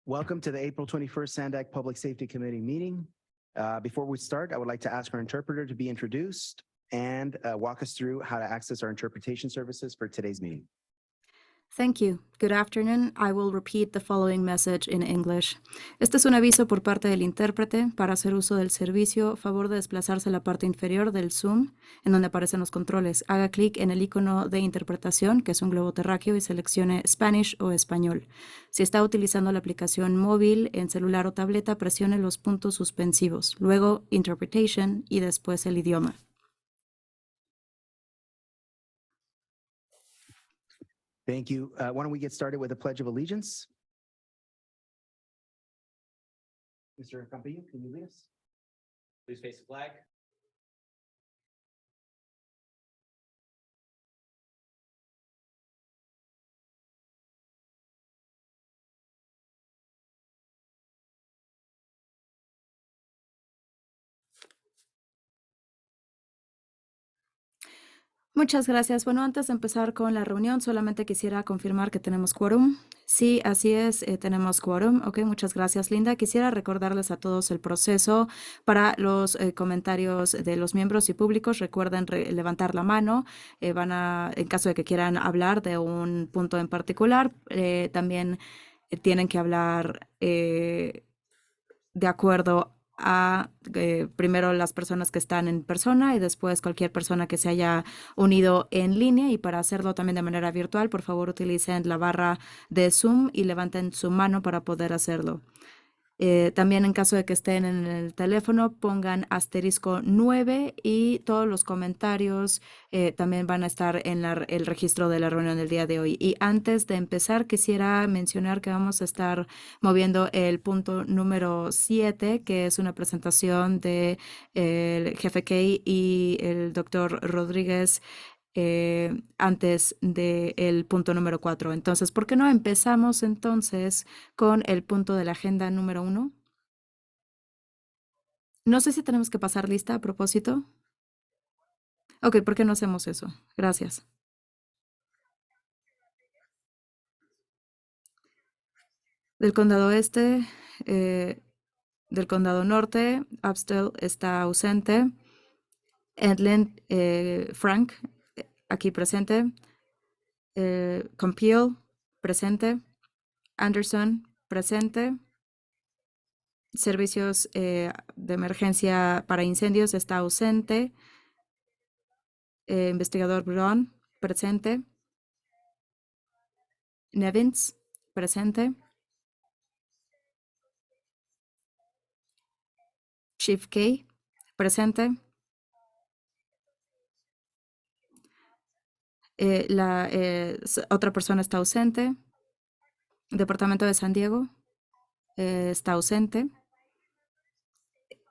Welcome to the April 21st Sandak Public Safety Committee meeting. Before we start, I would like to ask our interpreter to be introduced and walk us through how to access our interpretation services for today's meeting. Thank you. Good afternoon. I will repeat the following message in English. Este es un aviso por parte del intérprete. Para hacer uso del servicio, favor de desplazarse a la parte inferior del Zoom, en donde aparecen los controles. Haga clic en el icono de interpretación, que es un globo terráqueo, y seleccione Spanish o español. Si está utilizando la aplicación móvil, en celular o tableta, presione los puntos suspensivos, luego Interpretation y después el idioma. Thank you. Why don't we get started with the Pledge of Allegiance? Mr. Campillo, can you lead us? Please face the flag. Muchas gracias. Bueno, antes de empezar con la reunión, solamente quisiera confirmar que tenemos quórum. Sí, así es, tenemos quórum. Ok, muchas gracias, Linda. Quisiera recordarles a todos el proceso para los comentarios de los miembros y públicos. Recuerden levantar la mano. En caso de que quieran hablar de un punto en particular, también tienen que hablar de acuerdo a primero las personas que están en persona y después cualquier persona que se haya unido en línea. Y para hacerlo también de manera virtual, por favor utilicen la barra de Zoom y levanten su mano para poder hacerlo. También en caso de que estén en el teléfono, pongan *9 y todos los comentarios también van a estar en el registro de la reunión del día de hoy. Y antes de empezar, quisiera mencionar que vamos a estar moviendo el punto número 7, que es una presentación de el jefe Kay y el doctor Rodríguez antes del punto número 4. Entonces, ¿por qué no empezamos entonces con el punto de la agenda número 1? No sé si tenemos que pasar lista a propósito. Ok, ¿por qué no hacemos eso? Gracias. Del condado este, del condado norte, Upstel está ausente. Edlin Frank, aquí presente. Compiel, presente. Anderson, presente. Servicios de emergencia para incendios está ausente. Investigador Brown, presente. Nevins, presente. Chief Kay, presente. Otra persona está ausente. Departamento de San Diego está ausente.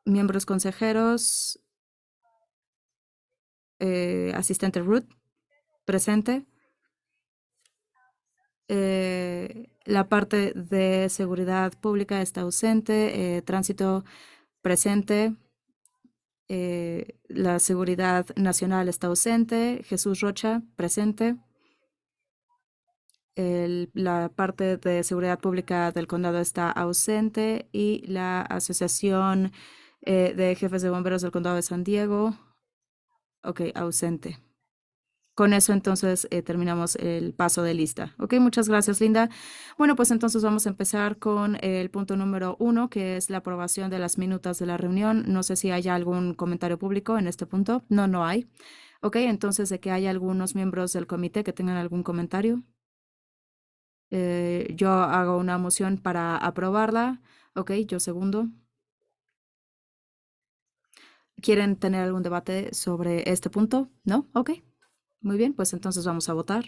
Miembros consejeros, asistente Ruth, presente. La parte de seguridad pública está ausente. Tránsito, presente. La seguridad nacional está ausente. Jesús Rocha, presente. La parte de seguridad pública del condado está ausente y la asociación de jefes de bomberos del condado de San Diego, ok, ausente. Con eso entonces terminamos el paso de lista. Ok, muchas gracias, Linda. Bueno, pues entonces vamos a empezar con el punto número 1, que es la aprobación de las minutas de la reunión. No sé si hay algún comentario público en este punto. No, no hay. Ok, entonces de que haya algunos miembros del comité que tengan algún comentario. Yo hago una moción para aprobarla. Ok, yo segundo. ¿Quieren tener algún debate sobre este punto? ¿No? Ok. Muy bien, pues entonces vamos a votar.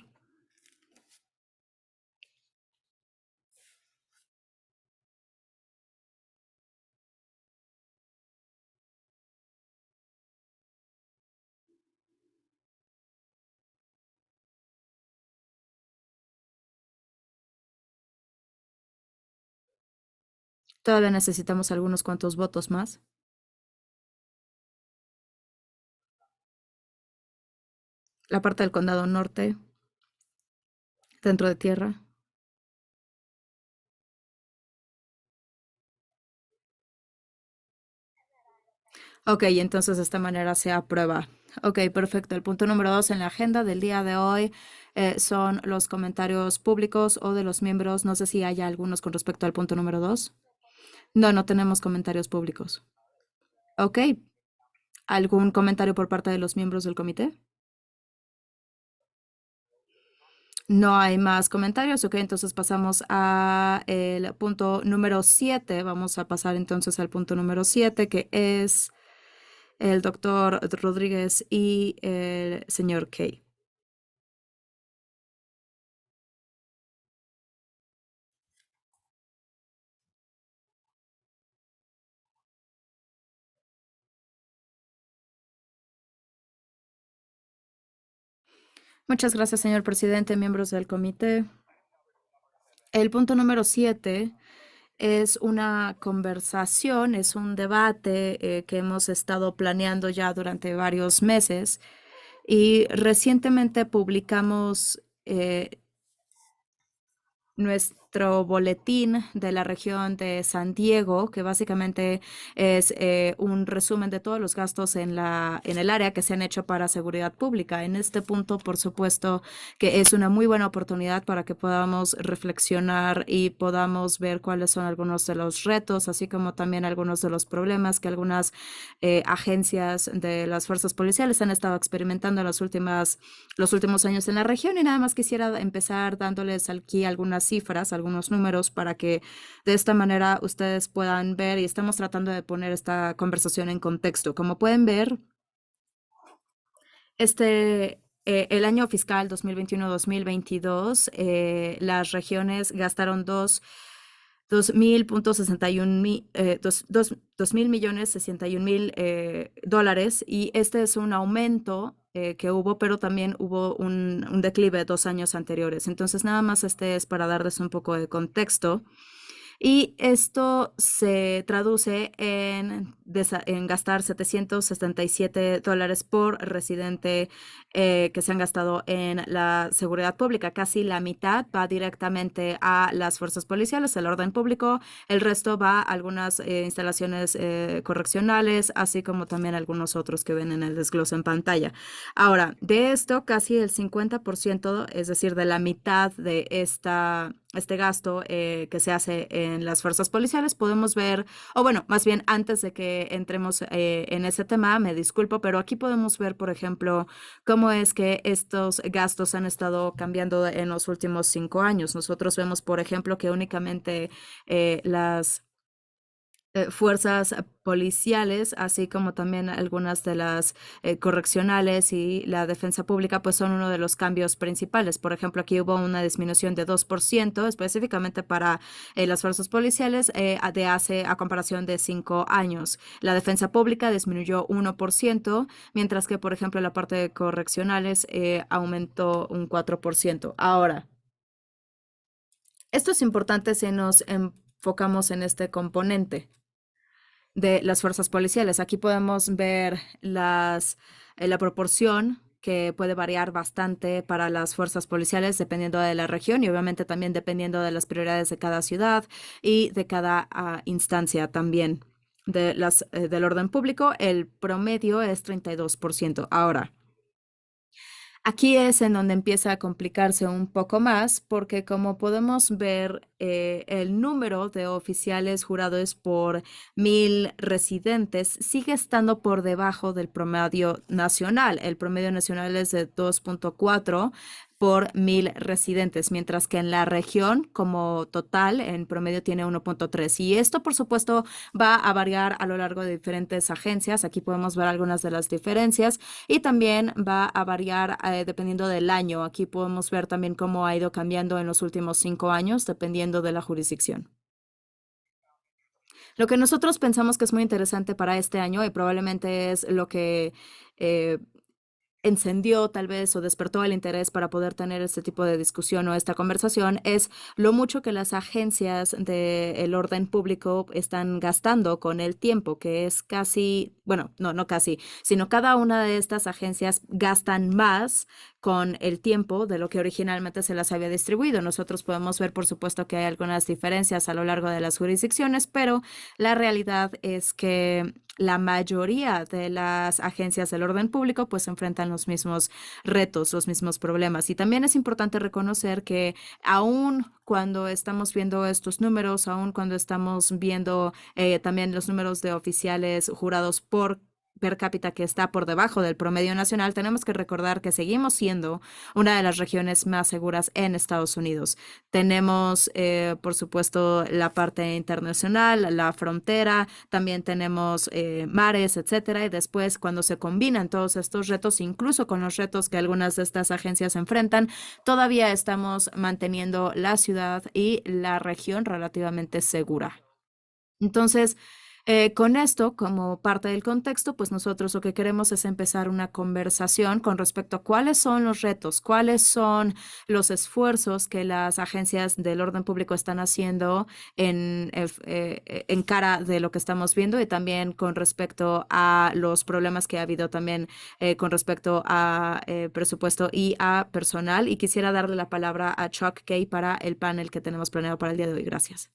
Todavía necesitamos algunos cuantos votos más. La parte del condado norte, dentro de tierra. Ok, entonces de esta manera se aprueba. Ok, perfecto. El punto número 2 en la agenda del día de hoy son los comentarios públicos o de los miembros. No sé si hay algunos con respecto al punto número 2. No, no tenemos comentarios públicos. Ok. ¿Algún comentario por parte de los miembros del comité? No hay más comentarios. Ok, entonces pasamos a el punto número 7. Vamos a pasar entonces al punto número 7, que es el doctor Rodríguez y el señor Kay. Muchas gracias, señor presidente, miembros del comité. El punto número 7 es una conversación, es un debate que hemos estado planeando ya durante varios meses y recientemente publicamos nuestro boletín de la región de San Diego, que básicamente es un resumen de todos los gastos en el área que se han hecho para seguridad pública. En este punto, por supuesto, que es una muy buena oportunidad para que podamos reflexionar y podamos ver cuáles son algunos de los retos, así como también algunos de los problemas que algunas agencias de las fuerzas policiales han estado experimentando en los últimos años en la región. Y nada más quisiera empezar dándoles aquí algunas cifras, algunos números, para que de esta manera ustedes puedan ver, y estamos tratando de poner esta conversación en contexto. Como pueden ver, el año fiscal 2021-2022, las regiones gastaron 2,061 millones dólares, y este es un aumento que hubo, pero también hubo un declive 2 años anteriores. Entonces, nada más este es para darles un poco de contexto. Y esto se traduce en gastar $777 por residente que se han gastado en la seguridad pública. Casi la mitad va directamente a las fuerzas policiales, el orden público. El resto va a algunas instalaciones correccionales, así como también algunos otros que ven en el desglose en pantalla. Ahora, de esto, casi el 50%, es decir, de la mitad de este gasto que se hace en las fuerzas policiales, podemos ver, o bueno, más bien antes de que entremos en ese tema, me disculpo, pero aquí podemos ver, por ejemplo, cómo es que estos gastos han estado cambiando en los últimos 5 años. Nosotros vemos, por ejemplo, que únicamente las fuerzas policiales, así como también algunas de las correccionales y la defensa pública, pues son uno de los cambios principales. Por ejemplo, aquí hubo una disminución de 2% específicamente para las fuerzas policiales a comparación de 5 años. La defensa pública disminuyó 1%, mientras que, por ejemplo, la parte de correccionales aumentó un 4%. Ahora, esto es importante si nos enfocamos en este componente de las fuerzas policiales. Aquí podemos ver la proporción que puede variar bastante para las fuerzas policiales dependiendo de la región y obviamente también dependiendo de las prioridades de cada ciudad y de cada instancia también del orden público. El promedio es 32%. Ahora, aquí es en donde empieza a complicarse un poco más porque, como podemos ver, el número de oficiales jurados por 1,000 residentes sigue estando por debajo del promedio nacional. El promedio nacional es de 2,4 por 1,000 residentes, mientras que en la región como total en promedio tiene 1,3. Y esto, por supuesto, va a variar a lo largo de diferentes agencias. Aquí podemos ver algunas de las diferencias y también va a variar dependiendo del año. Aquí podemos ver también cómo ha ido cambiando en los últimos 5 años, dependiendo de la jurisdicción. Lo que nosotros pensamos que es muy interesante para este año y probablemente es lo que eh, encendió tal vez o despertó el interés para poder tener este tipo de discusión o esta conversación es lo mucho que las agencias del orden público están gastando con el tiempo, que es casi, bueno, no casi, sino cada una de estas agencias gastan más con el tiempo de lo que originalmente se las había distribuido. Nosotros podemos ver, por supuesto, que hay algunas diferencias a lo largo de las jurisdicciones, pero la realidad es que la mayoría de las agencias del orden público pues enfrentan los mismos retos, los mismos problemas. Y también es importante reconocer que aún cuando estamos viendo estos números, aún cuando estamos viendo también los números de oficiales jurados por per cápita que está por debajo del promedio nacional, tenemos que recordar que seguimos siendo una de las regiones más seguras en Estados Unidos. Tenemos, por supuesto, la parte internacional, la frontera, también tenemos mares, etcétera. Y después, cuando se combinan todos estos retos, incluso con los retos que algunas de estas agencias enfrentan, todavía estamos manteniendo la ciudad y la región relativamente segura. Entonces, con esto, como parte del contexto, pues nosotros lo que queremos es empezar una conversación con respecto a cuáles son los retos, cuáles son los esfuerzos que las agencias del orden público están haciendo en cara de lo que estamos viendo y también con respecto a los problemas que ha habido también con respecto a presupuesto y a personal. Y quisiera darle la palabra a Chuck Kay para el panel que tenemos planeado para el día de hoy. Gracias.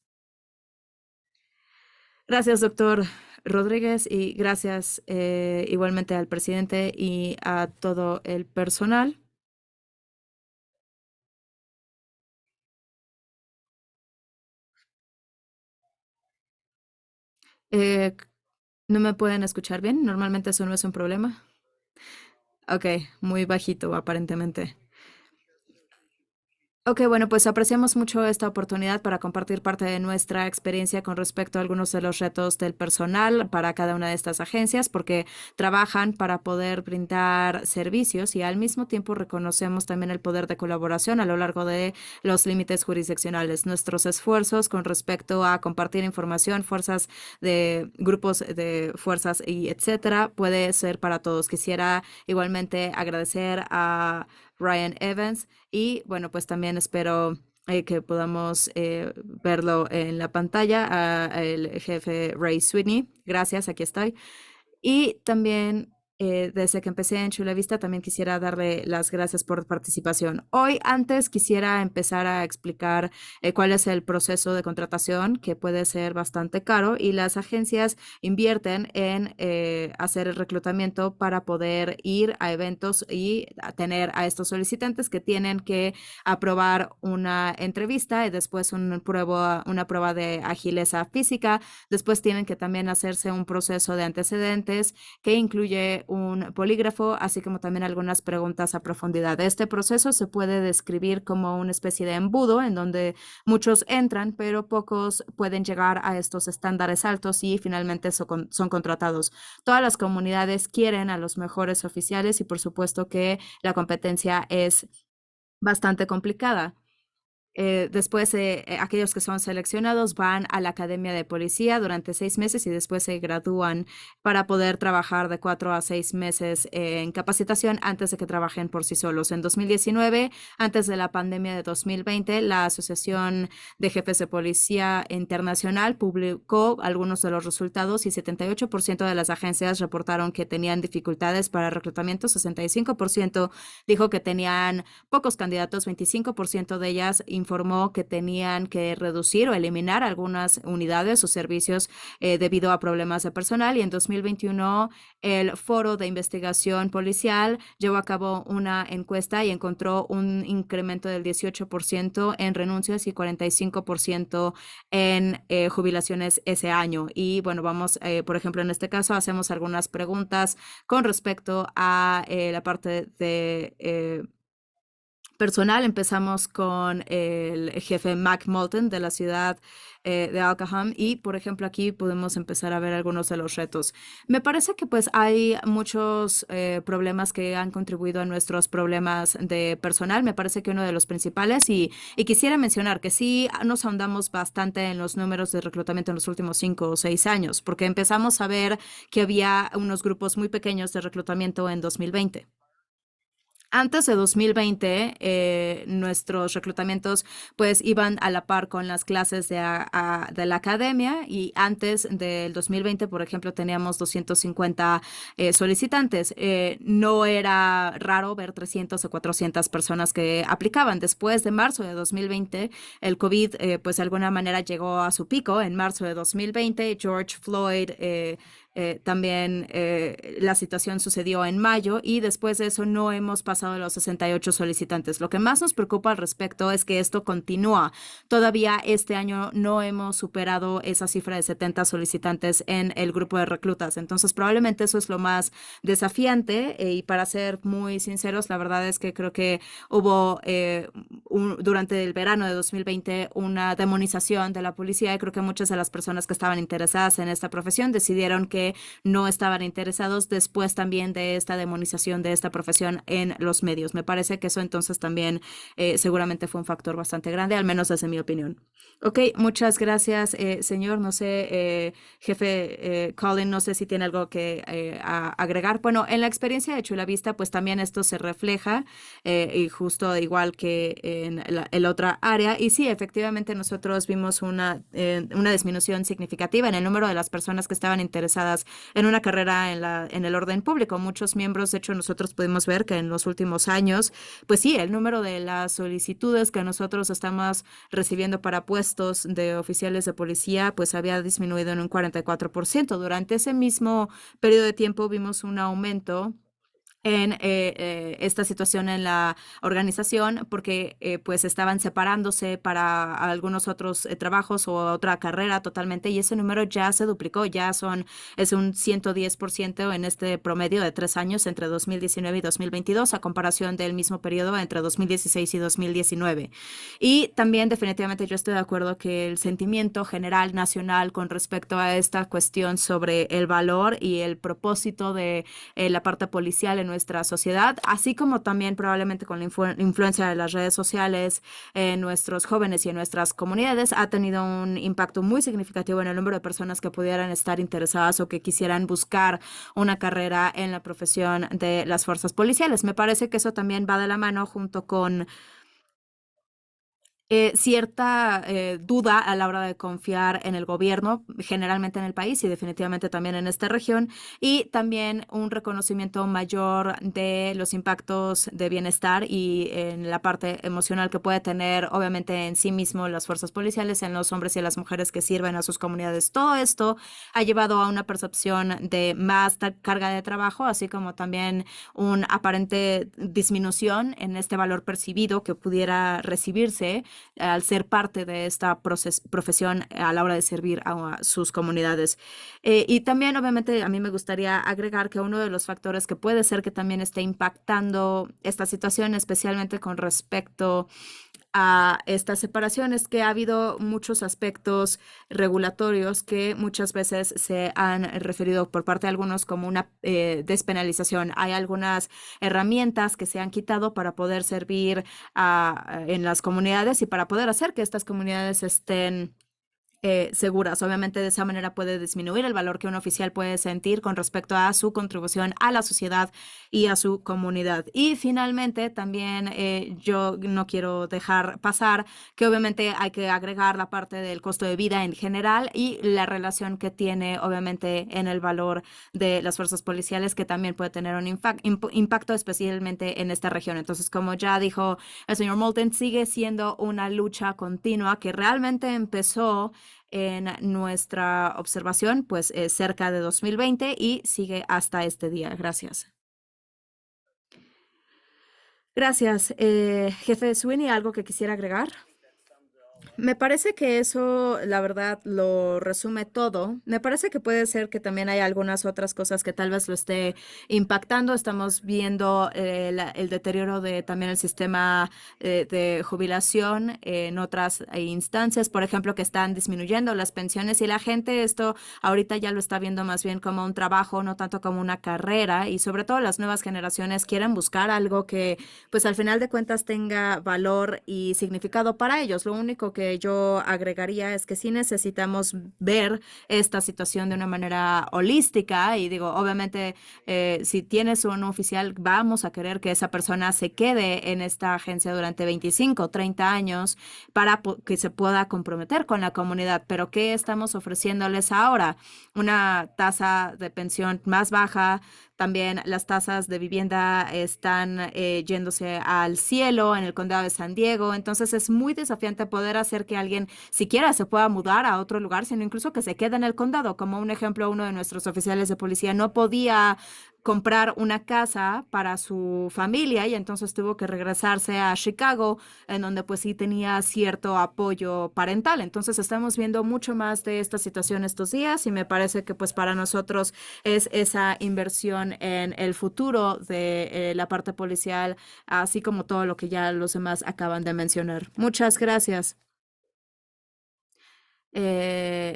Gracias, doctor Rodríguez, y gracias igualmente al presidente y a todo el personal. Eh, ¿No me pueden escuchar bien? Normalmente eso no es un problema. Ok, muy bajito aparentemente. Ok, bueno, pues apreciamos mucho esta oportunidad para compartir parte de nuestra experiencia con respecto a algunos de los retos del personal para cada una de estas agencias, porque trabajan para poder brindar servicios y al mismo tiempo reconocemos también el poder de colaboración a lo largo de los límites jurisdiccionales. Nuestros esfuerzos con respecto a compartir información, fuerzas de grupos de fuerzas y etcétera, puede ser para todos. Quisiera igualmente agradecer a Ryan Evans y bueno, pues también espero que podamos verlo en la pantalla, el jefe Ray Sweeney. Gracias, aquí estoy. Y también desde que empecé en Chula Vista, también quisiera darle las gracias por participación. Hoy, antes, quisiera empezar a explicar cuál es el proceso de contratación, que puede ser bastante caro, y las agencias invierten en hacer el reclutamiento para poder ir a eventos y a tener a estos solicitantes que tienen que aprobar una entrevista y después una prueba de agileza física. Después tienen que también hacerse un proceso de antecedentes que incluye un polígrafo, así como también algunas preguntas a profundidad. Este proceso se puede describir como una especie de embudo en donde muchos entran, pero pocos pueden llegar a estos estándares altos y finalmente son contratados. Todas las comunidades quieren a los mejores oficiales y por supuesto que la competencia es bastante complicada. Después, aquellos que son seleccionados van a la Academia de Policía durante 6 meses y después se gradúan para poder trabajar de 4 a 6 meses en capacitación antes de que trabajen por sí solos. En 2019, antes de la pandemia de 2020, la Asociación de Jefes de Policía Internacional publicó algunos de los resultados y 78% de las agencias reportaron que tenían dificultades para reclutamiento, 65% dijo que tenían pocos candidatos, 25% de ellas informó que tenían que reducir o eliminar algunas unidades o servicios debido a problemas de personal. Y en 2021, el Foro de Investigación Policial llevó a cabo una encuesta y encontró un incremento del 18% en renuncias y 45% en jubilaciones ese año. Y bueno, vamos, por ejemplo, en este caso, hacemos algunas preguntas con respecto a la parte de personal. Empezamos con el jefe Mac Moulton de la ciudad de Alcaham y, por ejemplo, aquí podemos empezar a ver algunos de los retos. Me parece que pues hay muchos problemas que han contribuido a nuestros problemas de personal. Me parece que uno de los principales y quisiera mencionar que sí nos ahondamos bastante en los números de reclutamiento en los últimos 5 o 6 años, porque empezamos a ver que había unos grupos muy pequeños de reclutamiento en 2020. Antes de 2020, nuestros reclutamientos pues iban a la par con las clases de la academia y antes del 2020, por ejemplo, teníamos 250 solicitantes. No era raro ver 300 o 400 personas que aplicaban. Después de marzo de 2020, el COVID pues de alguna manera llegó a su pico. En marzo de 2020, George Floyd también la situación sucedió en mayo y después de eso no hemos pasado de los 68 solicitantes. Lo que más nos preocupa al respecto es que esto continúa. Todavía este año no hemos superado esa cifra de 70 solicitantes en el grupo de reclutas. Entonces, probablemente eso es lo más desafiante y para ser muy sinceros, la verdad es que creo que hubo durante el verano de 2020 una demonización de la policía y creo que muchas de las personas que estaban interesadas en esta profesión decidieron que no estaban interesados después también de esta demonización de esta profesión en los medios. Me parece que eso entonces también seguramente fue un factor bastante grande, al menos desde mi opinión. Ok, muchas gracias, señor. No sé, jefe Colin, no sé si tiene algo que agregar. Bueno, en la experiencia de Chula Vista, pues también esto se refleja y justo igual que en la otra área. Y sí, efectivamente nosotros vimos una disminución significativa en el número de las personas que estaban interesadas en una carrera en el orden público. Muchos miembros, de hecho, nosotros pudimos ver que en los últimos años, pues sí, el número de las solicitudes que nosotros estamos recibiendo para puestos de oficiales de policía, pues había disminuido en un 44%. Durante ese mismo periodo de tiempo vimos un aumento en esta situación en la organización porque pues estaban separándose para algunos otros trabajos o otra carrera totalmente y ese número ya se duplicó, es un 110% en este promedio de 3 años entre 2019 y 2022 a comparación del mismo periodo entre 2016 y 2019. Y también definitivamente yo estoy de acuerdo que el sentimiento general nacional con respecto a esta cuestión sobre el valor y el propósito de la parte policial en nuestra sociedad, así como también probablemente con la influencia de las redes sociales en nuestros jóvenes y en nuestras comunidades, ha tenido un impacto muy significativo en el número de personas que pudieran estar interesadas o que quisieran buscar una carrera en la profesión de las fuerzas policiales. Me parece que eso también va de la mano junto con cierta duda a la hora de confiar en el gobierno, generalmente en el país y definitivamente también en esta región, y también un reconocimiento mayor de los impactos de bienestar y en la parte emocional que puede tener, obviamente, en sí mismo las fuerzas policiales, en los hombres y las mujeres que sirven a sus comunidades. Todo esto ha llevado a una percepción de más carga de trabajo, así como también una aparente disminución en este valor percibido que pudiera recibirse al ser parte de esta profesión a la hora de servir a sus comunidades. Y también, obviamente, a mí me gustaría agregar que uno de los factores que puede ser que también esté impactando esta situación, especialmente con respecto a esta separación, es que ha habido muchos aspectos regulatorios que muchas veces se han referido por parte de algunos como una despenalización. Hay algunas herramientas que se han quitado para poder servir en las comunidades y para poder hacer que estas comunidades estén seguras. Obviamente de esa manera puede disminuir el valor que un oficial puede sentir con respecto a su contribución a la sociedad y a su comunidad. Y finalmente también yo no quiero dejar pasar que obviamente hay que agregar la parte del costo de vida en general y la relación que tiene obviamente en el valor de las fuerzas policiales que también puede tener un impacto especialmente en esta región. Entonces, como ya dijo el señor Moulton, sigue siendo una lucha continua que realmente empezó en nuestra observación, pues cerca de 2020 y sigue hasta este día. Gracias. Gracias. Jefe Sweeney, ¿algo que quisiera agregar? Me parece que eso, la verdad, lo resume todo. Me parece que puede ser que también hay algunas otras cosas que tal vez lo esté impactando. Estamos viendo el deterioro de también el sistema de jubilación en otras instancias, por ejemplo, que están disminuyendo las pensiones y la gente esto ahorita ya lo está viendo más bien como un trabajo, no tanto como una carrera y sobre todo las nuevas generaciones quieren buscar algo que pues al final de cuentas tenga valor y significado para ellos. Lo único que yo agregaría es que sí necesitamos ver esta situación de una manera holística y digo, obviamente, si tienes un oficial, vamos a querer que esa persona se quede en esta agencia durante 25, 30 años para que se pueda comprometer con la comunidad. Pero ¿qué estamos ofreciéndoles ahora? Una tasa de pensión más baja, También las tasas de vivienda están yéndose al cielo en el condado de San Diego. Entonces es muy desafiante poder hacer que alguien siquiera se pueda mudar a otro lugar, sino incluso que se quede en el condado. Como un ejemplo, uno de nuestros oficiales de policía no podía comprar una casa para su familia y entonces tuvo que regresarse a Chicago, en donde pues sí tenía cierto apoyo parental. Entonces estamos viendo mucho más de esta situación estos días y me parece que pues para nosotros es esa inversión en el futuro de la parte policial, así como todo lo que ya los demás acaban de mencionar. Muchas gracias. Eh,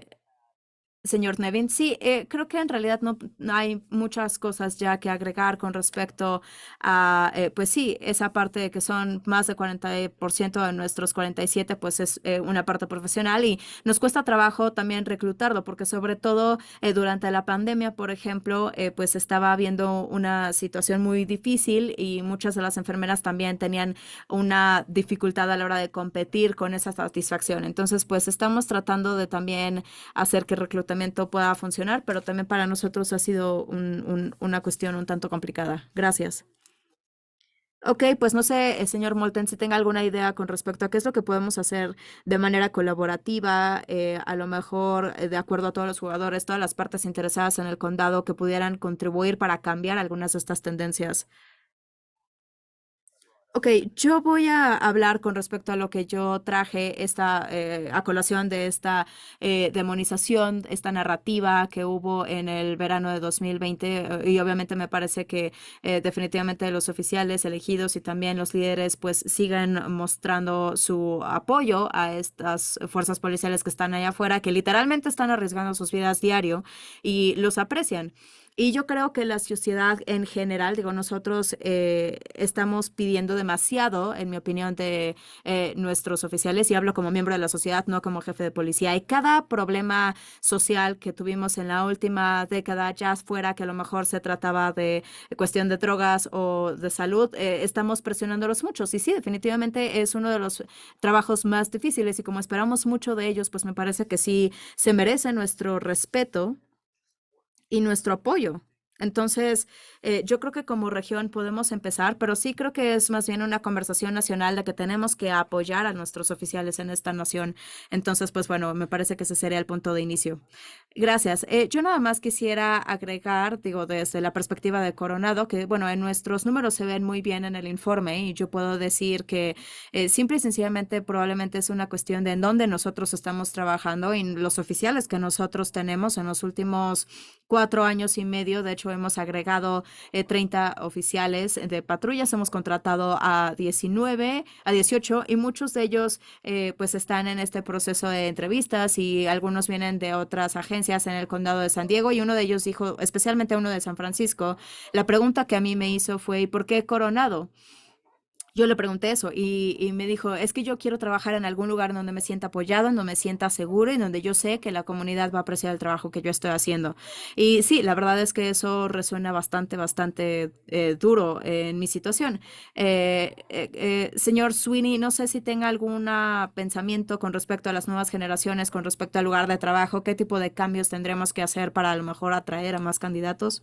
Señor Nevin, sí, creo que en realidad no hay muchas cosas ya que agregar con respecto a, pues sí, esa parte de que son más de 40% de nuestros 47, pues es una parte profesional y nos cuesta trabajo también reclutarlo, porque sobre todo durante la pandemia, por ejemplo, pues estaba habiendo una situación muy difícil y muchas de las enfermeras también tenían una dificultad a la hora de competir con esa satisfacción. Entonces, pues estamos tratando de también hacer que el reclutamiento pueda funcionar, pero también para nosotros ha sido una cuestión un tanto complicada. Gracias. Ok, pues no sé, señor Molten, si tenga alguna idea con respecto a qué es lo que podemos hacer de manera colaborativa, a lo mejor de acuerdo a todos los jugadores, todas las partes interesadas en el condado que pudieran contribuir para cambiar algunas de estas tendencias. Ok, yo voy a hablar con respecto a lo que yo traje esta a colación de esta demonización, esta narrativa que hubo en el verano de 2020 y obviamente me parece que definitivamente los oficiales elegidos y también los líderes pues sigan mostrando su apoyo a estas fuerzas policiales que están allá afuera, que literalmente están arriesgando sus vidas diario y los aprecian. Y yo creo que la sociedad en general, digo, nosotros estamos pidiendo demasiado, en mi opinión, de nuestros oficiales, y hablo como miembro de la sociedad, no como jefe de policía. Y cada problema social que tuvimos en la última década, ya fuera que a lo mejor se trataba de cuestión de drogas o de salud, estamos presionándolos muchos. Y sí, definitivamente es uno de los trabajos más difíciles y como esperamos mucho de ellos, pues me parece que sí se merece nuestro respeto y nuestro apoyo. Entonces, yo creo que como región podemos empezar, pero sí creo que es más bien una conversación nacional de que tenemos que apoyar a nuestros oficiales en esta nación. Entonces, pues bueno, me parece que ese sería el punto de inicio. Gracias. Yo nada más quisiera agregar, digo, desde la perspectiva de Coronado, que bueno, en nuestros números se ven muy bien en el informe y yo puedo decir que simple y sencillamente probablemente es una cuestión de en dónde nosotros estamos trabajando y los oficiales que nosotros tenemos en los últimos 4 años y medio. De hecho, hemos agregado 30 oficiales de patrullas, hemos contratado a 19, a 18 y muchos de ellos pues están en este proceso de entrevistas y algunos vienen de otras agencias en el condado de San Diego y uno de ellos dijo, especialmente uno de San Francisco, la pregunta que a mí me hizo fue, ¿y por qué Coronado? Yo le pregunté eso y me dijo, es que yo quiero trabajar en algún lugar donde me sienta apoyado, en donde me sienta seguro y donde yo sé que la comunidad va a apreciar el trabajo que yo estoy haciendo. Y sí, la verdad es que eso resuena bastante duro en mi situación. Señor Sweeney, no sé si tenga algún pensamiento con respecto a las nuevas generaciones, con respecto al lugar de trabajo, qué tipo de cambios tendremos que hacer para a lo mejor atraer a más candidatos.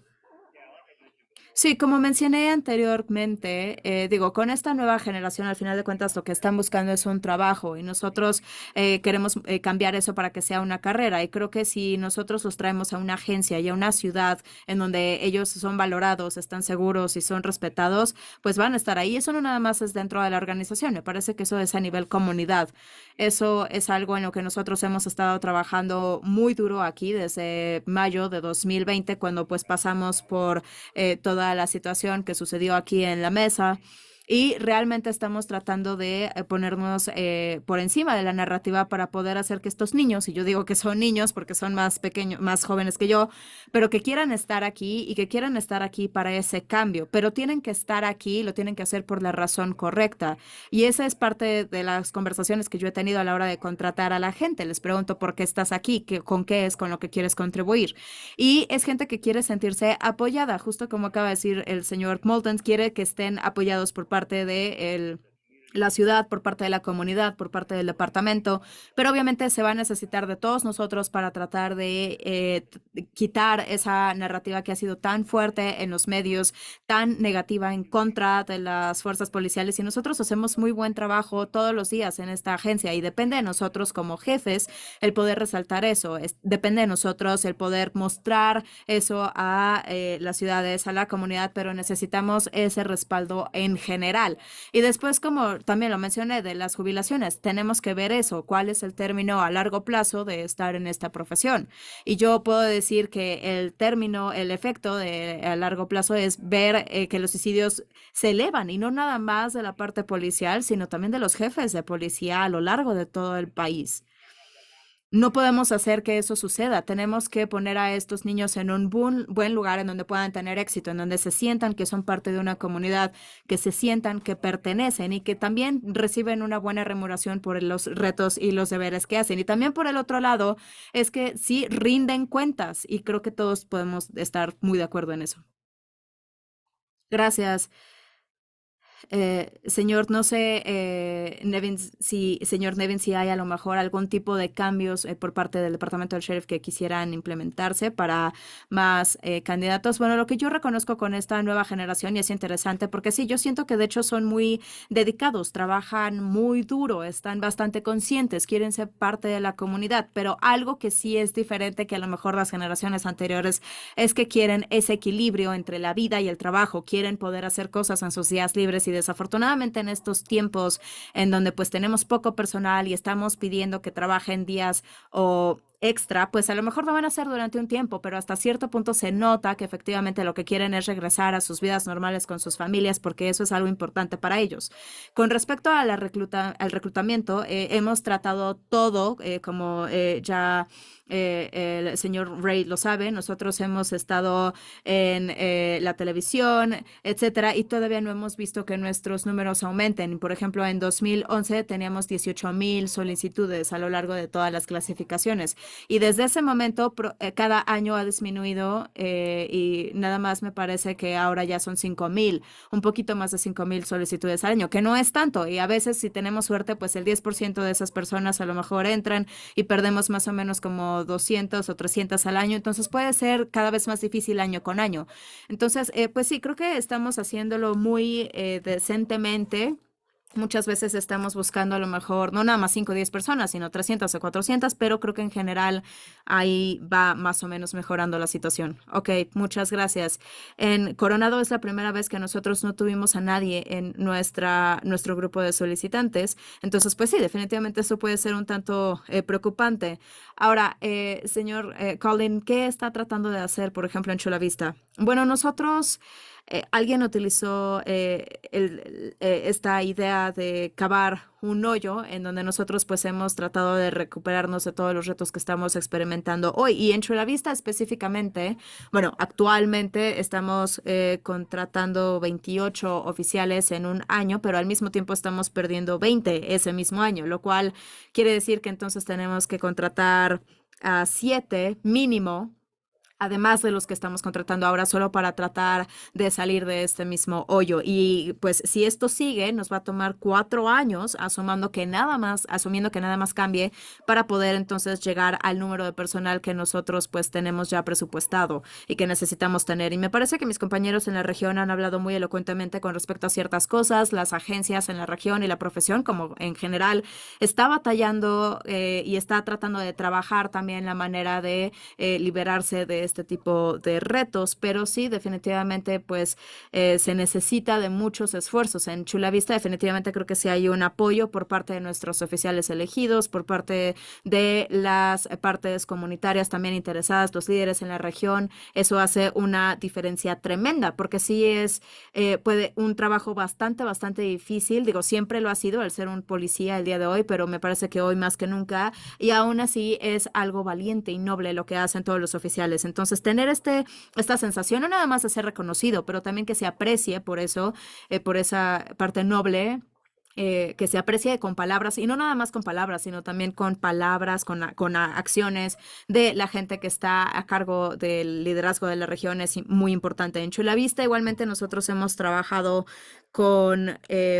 Sí, como mencioné anteriormente, digo, con esta nueva generación, al final de cuentas, lo que están buscando es un trabajo y nosotros queremos cambiar eso para que sea una carrera. Y creo que si nosotros los traemos a una agencia y a una ciudad en donde ellos son valorados, están seguros y son respetados, pues van a estar ahí. Eso no nada más es dentro de la organización, me parece que eso es a nivel comunidad. Eso es algo en lo que nosotros hemos estado trabajando muy duro aquí desde mayo de 2020, cuando pues pasamos por toda la situación que sucedió aquí en la mesa. Y realmente estamos tratando de ponernos por encima de la narrativa para poder hacer que estos niños, y yo digo que son niños porque son más pequeños, más jóvenes que yo, pero que quieran estar aquí y que quieran estar aquí para ese cambio, pero tienen que estar aquí, lo tienen que hacer por la razón correcta. Y esa es parte de las conversaciones que yo he tenido a la hora de contratar a la gente. Les pregunto por qué estás aquí, con qué es con lo que quieres contribuir. Y es gente que quiere sentirse apoyada, justo como acaba de decir el señor Moulton, quiere que estén apoyados por parte de la ciudad, por parte de la comunidad, por parte del departamento, pero obviamente se va a necesitar de todos nosotros para tratar de quitar esa narrativa que ha sido tan fuerte en los medios, tan negativa en contra de las fuerzas policiales y nosotros hacemos muy buen trabajo todos los días en esta agencia y depende de nosotros como jefes el poder resaltar eso, depende de nosotros el poder mostrar eso a las ciudades, a la comunidad, pero necesitamos ese respaldo en general. Y después, como también lo mencioné, de las jubilaciones, tenemos que ver eso, cuál es el término a largo plazo de estar en esta profesión. Y yo puedo decir que el término, el efecto de a largo plazo es ver que los suicidios se elevan y no nada más de la parte policial, sino también de los jefes de policía a lo largo de todo el país. No podemos hacer que eso suceda. Tenemos que poner a estos niños en un buen lugar en donde puedan tener éxito, en donde se sientan que son parte de una comunidad, que se sientan que pertenecen y que también reciben una buena remuneración por los retos y los deberes que hacen. Y también por el otro lado es que sí rinden cuentas y creo que todos podemos estar muy de acuerdo en eso. Gracias. Señor, no sé, señor Nevin, si hay a lo mejor algún tipo de cambios por parte del Departamento del Sheriff que quisieran implementarse para más candidatos. Bueno, lo que yo reconozco con esta nueva generación y es interesante porque sí, yo siento que de hecho son muy dedicados, trabajan muy duro, están bastante conscientes, quieren ser parte de la comunidad, pero algo que sí es diferente que a lo mejor las generaciones anteriores es que quieren ese equilibrio entre la vida y el trabajo, quieren poder hacer cosas en sus días libres y desafortunadamente en estos tiempos en donde pues tenemos poco personal y estamos pidiendo que trabajen días o extra, pues a lo mejor lo van a hacer durante un tiempo, pero hasta cierto punto se nota que efectivamente lo que quieren es regresar a sus vidas normales con sus familias porque eso es algo importante para ellos. Con respecto a al reclutamiento, hemos tratado todo, como ya el señor Ray lo sabe, nosotros hemos estado en la televisión, etcétera, y todavía no hemos visto que nuestros números aumenten. Por ejemplo, en 2011 teníamos 18,000 solicitudes a lo largo de todas las clasificaciones y desde ese momento cada año ha disminuido y nada más me parece que ahora ya son 5,000, un poquito más de 5,000 solicitudes al año, que no es tanto y a veces si tenemos suerte pues el 10% de esas personas a lo mejor entran y perdemos más o menos como 200 o 300 al año, entonces puede ser cada vez más difícil año con año. Entonces, pues sí, creo que estamos haciéndolo muy decentemente. Muchas veces estamos buscando a lo mejor no nada más 5 o 10 personas, sino 300 o 400, pero creo que en general ahí va más o menos mejorando la situación. Ok, muchas gracias. En Coronado es la primera vez que nosotros no tuvimos a nadie en nuestro grupo de solicitantes. Entonces, pues sí, definitivamente eso puede ser un tanto preocupante. Ahora, señor Colin, ¿qué está tratando de hacer, por ejemplo, en Chula Vista? Bueno, nosotros alguien utilizó esta idea de cavar un hoyo en donde nosotros pues hemos tratado de recuperarnos de todos los retos que estamos experimentando hoy. Y en Chula Vista específicamente, bueno, actualmente estamos contratando 28 oficiales en un año, pero al mismo tiempo estamos perdiendo 20 ese mismo año, lo cual quiere decir que entonces tenemos que contratar a 7 mínimo además de los que estamos contratando ahora solo para tratar de salir de este mismo hoyo. Y pues si esto sigue, nos va a tomar 4 años, asumiendo que nada más cambie para poder entonces llegar al número de personal que nosotros pues tenemos ya presupuestado y que necesitamos tener. Y me parece que mis compañeros en la región han hablado muy elocuentemente con respecto a ciertas cosas, las agencias en la región y la profesión como en general está batallando y está tratando de trabajar también la manera de liberarse de este tipo de retos, pero sí, definitivamente, pues se necesita de muchos esfuerzos. En Chula Vista, definitivamente creo que sí hay un apoyo por parte de nuestros oficiales elegidos, por parte de las partes comunitarias también interesadas, los líderes en la región. Eso hace una diferencia tremenda, porque sí es un trabajo bastante difícil. Digo, siempre lo ha sido al ser un policía el día de hoy, pero me parece que hoy más que nunca, y aún así es algo valiente y noble lo que hacen todos los oficiales. Entonces, tener esta sensación, no nada más de ser reconocido, pero también que se aprecie por eso, por esa parte noble. Que se aprecie con palabras, y no nada más con palabras, sino también con palabras, con acciones de la gente que está a cargo del liderazgo de la región es muy importante. En Chula Vista, igualmente, nosotros hemos trabajado con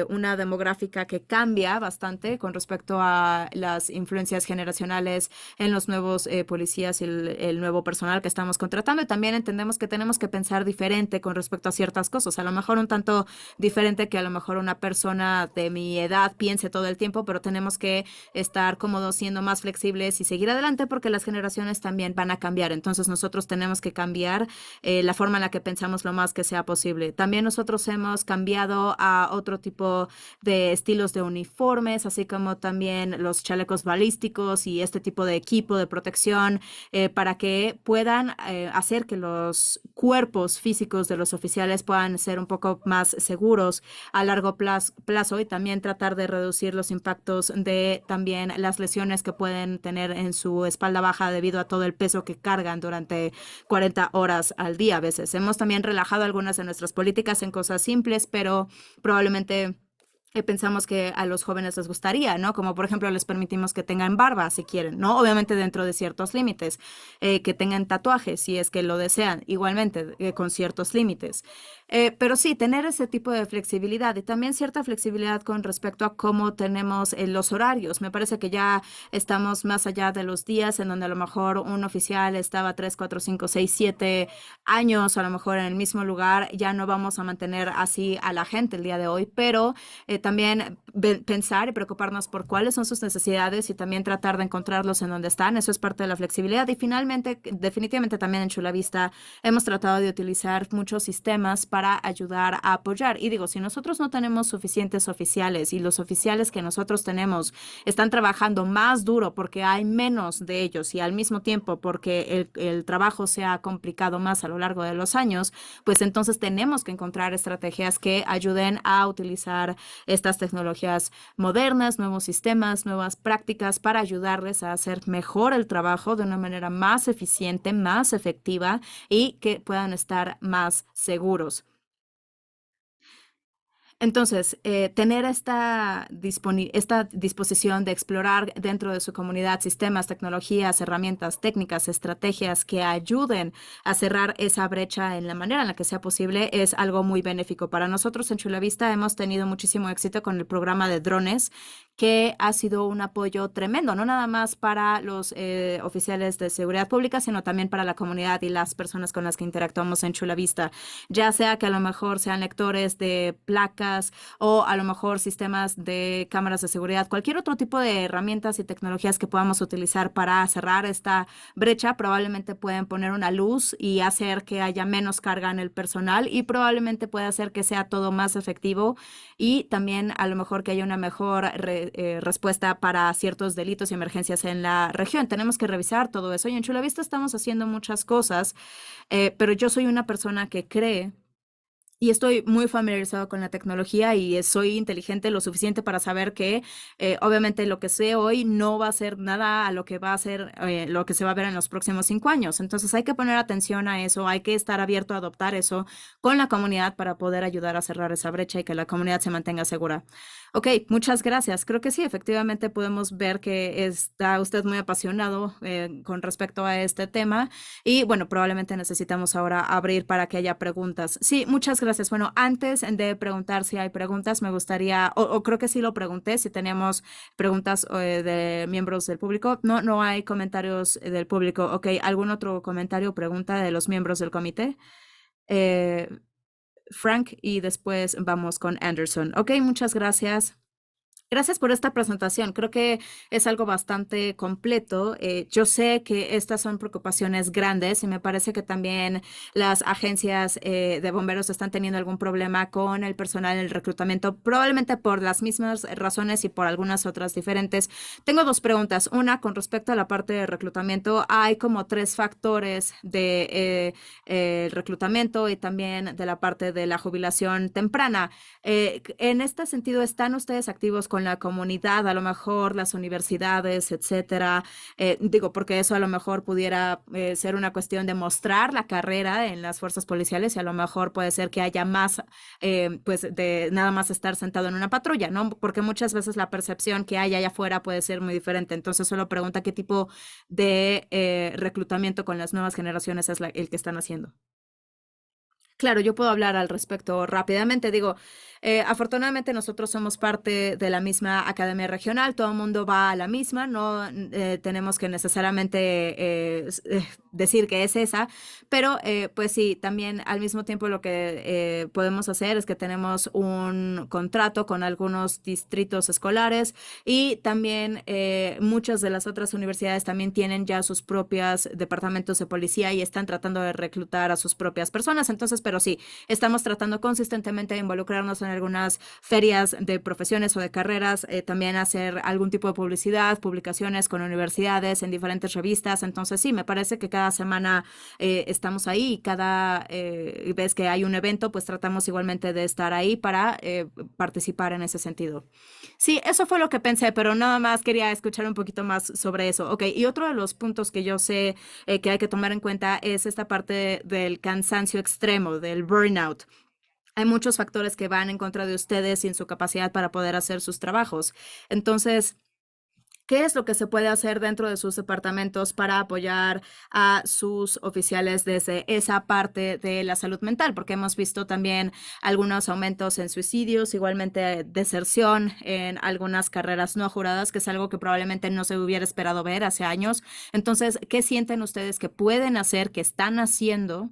una demográfica que cambia bastante con respecto a las influencias generacionales en los nuevos policías y el nuevo personal que estamos contratando. Y también entendemos que tenemos que pensar diferente con respecto a ciertas cosas. A lo mejor un tanto diferente que a lo mejor una persona de mi edad piense todo el tiempo, pero tenemos que estar cómodos, siendo más flexibles y seguir adelante porque las generaciones también van a cambiar. Entonces nosotros tenemos que cambiar la forma en la que pensamos lo más que sea posible. También nosotros hemos cambiado a otro tipo de estilos de uniformes, así como también los chalecos balísticos y este tipo de equipo de protección para que puedan hacer que los cuerpos físicos de los oficiales puedan ser un poco más seguros a largo plazo y también tratar de reducir los impactos de también las lesiones que pueden tener en su espalda baja debido a todo el peso que cargan durante 40 horas al día a veces. Hemos también relajado algunas de nuestras políticas en cosas simples, pero probablemente pensamos que a los jóvenes les gustaría, ¿no? Como por ejemplo les permitimos que tengan barba si quieren, ¿no? Obviamente dentro de ciertos límites, que tengan tatuajes si es que lo desean, igualmente con ciertos límites. Pero sí, tener ese tipo de flexibilidad y también cierta flexibilidad con respecto a cómo tenemos los horarios. Me parece que ya estamos más allá de los días en donde a lo mejor un oficial estaba 3, 4, 5, 6, 7 años a lo mejor en el mismo lugar. Ya no vamos a mantener así a la gente el día de hoy, pero también pensar y preocuparnos por cuáles son sus necesidades y también tratar de encontrarlos en donde están. Eso es parte de la flexibilidad. Y finalmente, definitivamente también en Chula Vista hemos tratado de utilizar muchos sistemas para ayudar a apoyar. Y digo, si nosotros no tenemos suficientes oficiales y los oficiales que nosotros tenemos están trabajando más duro porque hay menos de ellos y al mismo tiempo porque el trabajo se ha complicado más a lo largo de los años, pues entonces tenemos que encontrar estrategias que ayuden a utilizar estas tecnologías modernas, nuevos sistemas, nuevas prácticas para ayudarles a hacer mejor el trabajo de una manera más eficiente, más efectiva y que puedan estar más seguros. Entonces, tener esta disposición de explorar dentro de su comunidad sistemas, tecnologías, herramientas, técnicas, estrategias que ayuden a cerrar esa brecha en la manera en la que sea posible es algo muy benéfico. Para nosotros en Chula Vista hemos tenido muchísimo éxito con el programa de drones, que ha sido un apoyo tremendo, no nada más para los oficiales de seguridad pública, sino también para la comunidad y las personas con las que interactuamos en Chula Vista, ya sea que a lo mejor sean lectores de placas o a lo mejor sistemas de cámaras de seguridad, cualquier otro tipo de herramientas y tecnologías que podamos utilizar para cerrar esta brecha, probablemente pueden poner una luz y hacer que haya menos carga en el personal y probablemente puede hacer que sea todo más efectivo y también a lo mejor que haya una mejor respuesta para ciertos delitos y emergencias en la región. Tenemos que revisar todo eso y en Chula Vista estamos haciendo muchas cosas, pero yo soy una persona que cree y estoy muy familiarizado con la tecnología y soy inteligente lo suficiente para saber que obviamente lo que sé hoy no va a ser nada a lo que va a ser lo que se va a ver en los próximos 5 años. Entonces hay que poner atención a eso, hay que estar abierto a adoptar eso con la comunidad para poder ayudar a cerrar esa brecha y que la comunidad se mantenga segura. Ok, muchas gracias. Creo que sí, efectivamente podemos ver que está usted muy apasionado con respecto a este tema y bueno, probablemente necesitamos ahora abrir para que haya preguntas. Sí, muchas gracias. Bueno, antes de preguntar si hay preguntas, me gustaría, o creo que sí lo pregunté, si teníamos preguntas de miembros del público. No, no hay comentarios del público. Ok, ¿algún otro comentario o pregunta de los miembros del comité? Frank y después vamos con Anderson. Ok, muchas gracias. Gracias por esta presentación. Creo que es algo bastante completo. Yo sé que estas son preocupaciones grandes y me parece que también las agencias de bomberos están teniendo algún problema con el personal en el reclutamiento, probablemente por las mismas razones y por algunas otras diferentes. Tengo dos preguntas. Una, con respecto a la parte de reclutamiento, hay como 3 factores de reclutamiento y también de la parte de la jubilación temprana. En este sentido, ¿están ustedes activos con la comunidad, a lo mejor las universidades, etcétera? Digo, porque eso a lo mejor pudiera ser una cuestión de mostrar la carrera en las fuerzas policiales y a lo mejor puede ser que haya más, pues, de nada más estar sentado en una patrulla, ¿no? Porque muchas veces la percepción que hay allá afuera puede ser muy diferente. Entonces, solo pregunta qué tipo de reclutamiento con las nuevas generaciones es el que están haciendo. Claro, yo puedo hablar al respecto rápidamente. Digo, afortunadamente nosotros somos parte de la misma academia regional, todo el mundo va a la misma, no tenemos que necesariamente decir que es esa, pero pues sí, también al mismo tiempo lo que podemos hacer es que tenemos un contrato con algunos distritos escolares y también muchas de las otras universidades también tienen ya sus propios departamentos de policía y están tratando de reclutar a sus propias personas. Entonces, pero sí, estamos tratando consistentemente de involucrarnos en algunas ferias de profesiones o de carreras, también hacer algún tipo de publicidad, publicaciones con universidades en diferentes revistas. Entonces, sí, me parece que cada semana estamos ahí y cada vez que hay un evento, pues tratamos igualmente de estar ahí para participar en ese sentido. Sí, eso fue lo que pensé, pero nada más quería escuchar un poquito más sobre eso. Ok, y otro de los puntos que yo sé que hay que tomar en cuenta es esta parte del cansancio extremo, del burnout. Hay muchos factores que van en contra de ustedes y en su capacidad para poder hacer sus trabajos. Entonces, ¿qué es lo que se puede hacer dentro de sus departamentos para apoyar a sus oficiales desde esa parte de la salud mental? Porque hemos visto también algunos aumentos en suicidios, igualmente deserción en algunas carreras no juradas, que es algo que probablemente no se hubiera esperado ver hace años. Entonces, ¿qué sienten ustedes que pueden hacer, que están haciendo?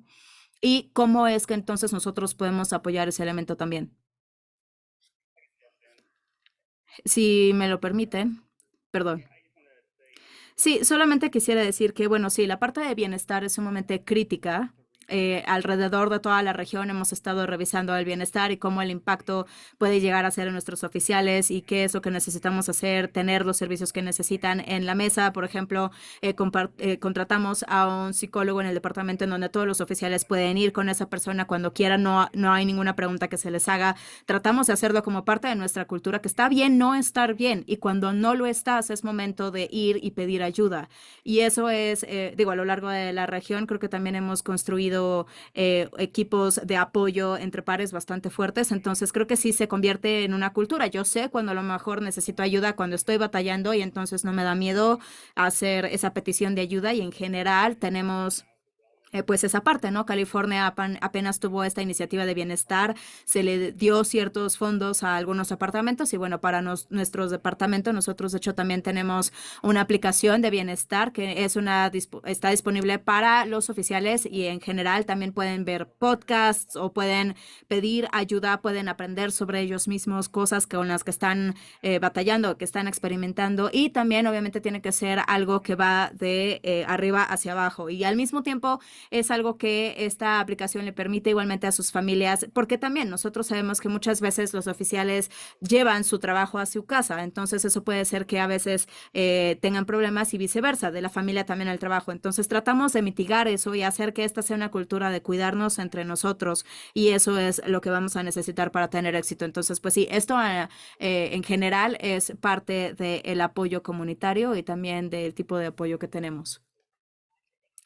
¿Y cómo es que entonces nosotros podemos apoyar ese elemento también? Si me lo permiten, perdón. Sí, solamente quisiera decir que, bueno, sí, la parte de bienestar es sumamente crítica. Alrededor de toda la región hemos estado revisando el bienestar y cómo el impacto puede llegar a ser en nuestros oficiales y qué es lo que necesitamos hacer, tener los servicios que necesitan en la mesa. Por ejemplo, contratamos a un psicólogo en el departamento en donde todos los oficiales pueden ir con esa persona cuando quieran, no hay ninguna pregunta que se les haga. Tratamos de hacerlo como parte de nuestra cultura, que está bien no estar bien y cuando no lo estás es momento de ir y pedir ayuda. Y eso es, digo, a lo largo de la región creo que también hemos construido equipos de apoyo entre pares bastante fuertes, entonces creo que sí se convierte en una cultura. Yo sé cuando a lo mejor necesito ayuda, cuando estoy batallando y entonces no me da miedo hacer esa petición de ayuda y en general tenemos pues esa parte, ¿no? California apenas tuvo esta iniciativa de bienestar, se le dio ciertos fondos a algunos apartamentos y bueno, para nuestros departamentos, nosotros de hecho también tenemos una aplicación de bienestar que es está disponible para los oficiales y en general también pueden ver podcasts o pueden pedir ayuda, pueden aprender sobre ellos mismos, cosas con las que están batallando, que están experimentando y también obviamente tiene que ser algo que va de arriba hacia abajo y al mismo tiempo es algo que esta aplicación le permite igualmente a sus familias, porque también nosotros sabemos que muchas veces los oficiales llevan su trabajo a su casa, entonces eso puede ser que a veces tengan problemas y viceversa, de la familia también al trabajo. Entonces tratamos de mitigar eso y hacer que esta sea una cultura de cuidarnos entre nosotros y eso es lo que vamos a necesitar para tener éxito. Entonces, pues sí, esto en general es parte del apoyo comunitario y también del tipo de apoyo que tenemos.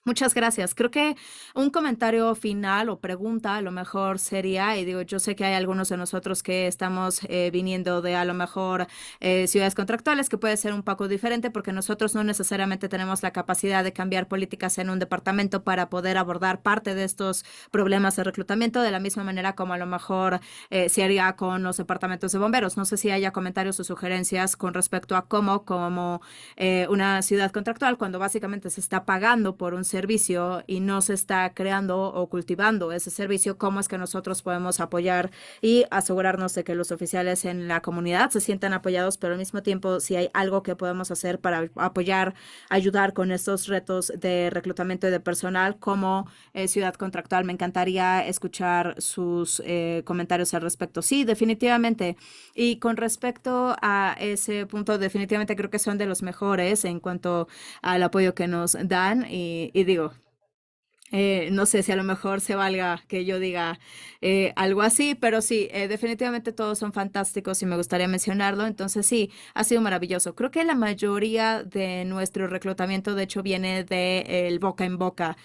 Muchas gracias. Creo que un comentario final o pregunta a lo mejor sería, y digo, yo sé que hay algunos de nosotros que estamos viniendo de a lo mejor ciudades contractuales, que puede ser un poco diferente porque nosotros no necesariamente tenemos la capacidad de cambiar políticas en un departamento para poder abordar parte de estos problemas de reclutamiento de la misma manera como a lo mejor se haría con los departamentos de bomberos. No sé si haya comentarios o sugerencias con respecto a cómo, como una ciudad contractual, cuando básicamente se está pagando por un servicio y no se está creando o cultivando ese servicio, cómo es que nosotros podemos apoyar y asegurarnos de que los oficiales en la comunidad se sientan apoyados, pero al mismo tiempo si hay algo que podemos hacer para apoyar, ayudar con estos retos de reclutamiento de personal como ciudad contractual. Me encantaría escuchar sus comentarios al respecto. Sí, definitivamente. Y con respecto a ese punto, definitivamente creo que son de los mejores en cuanto al apoyo que nos dan y digo, no sé si a lo mejor se valga que yo diga algo así, pero sí, definitivamente todos son fantásticos y me gustaría mencionarlo. Entonces sí, ha sido maravilloso. Creo que la mayoría de nuestro reclutamiento, de hecho, viene de el boca en boca.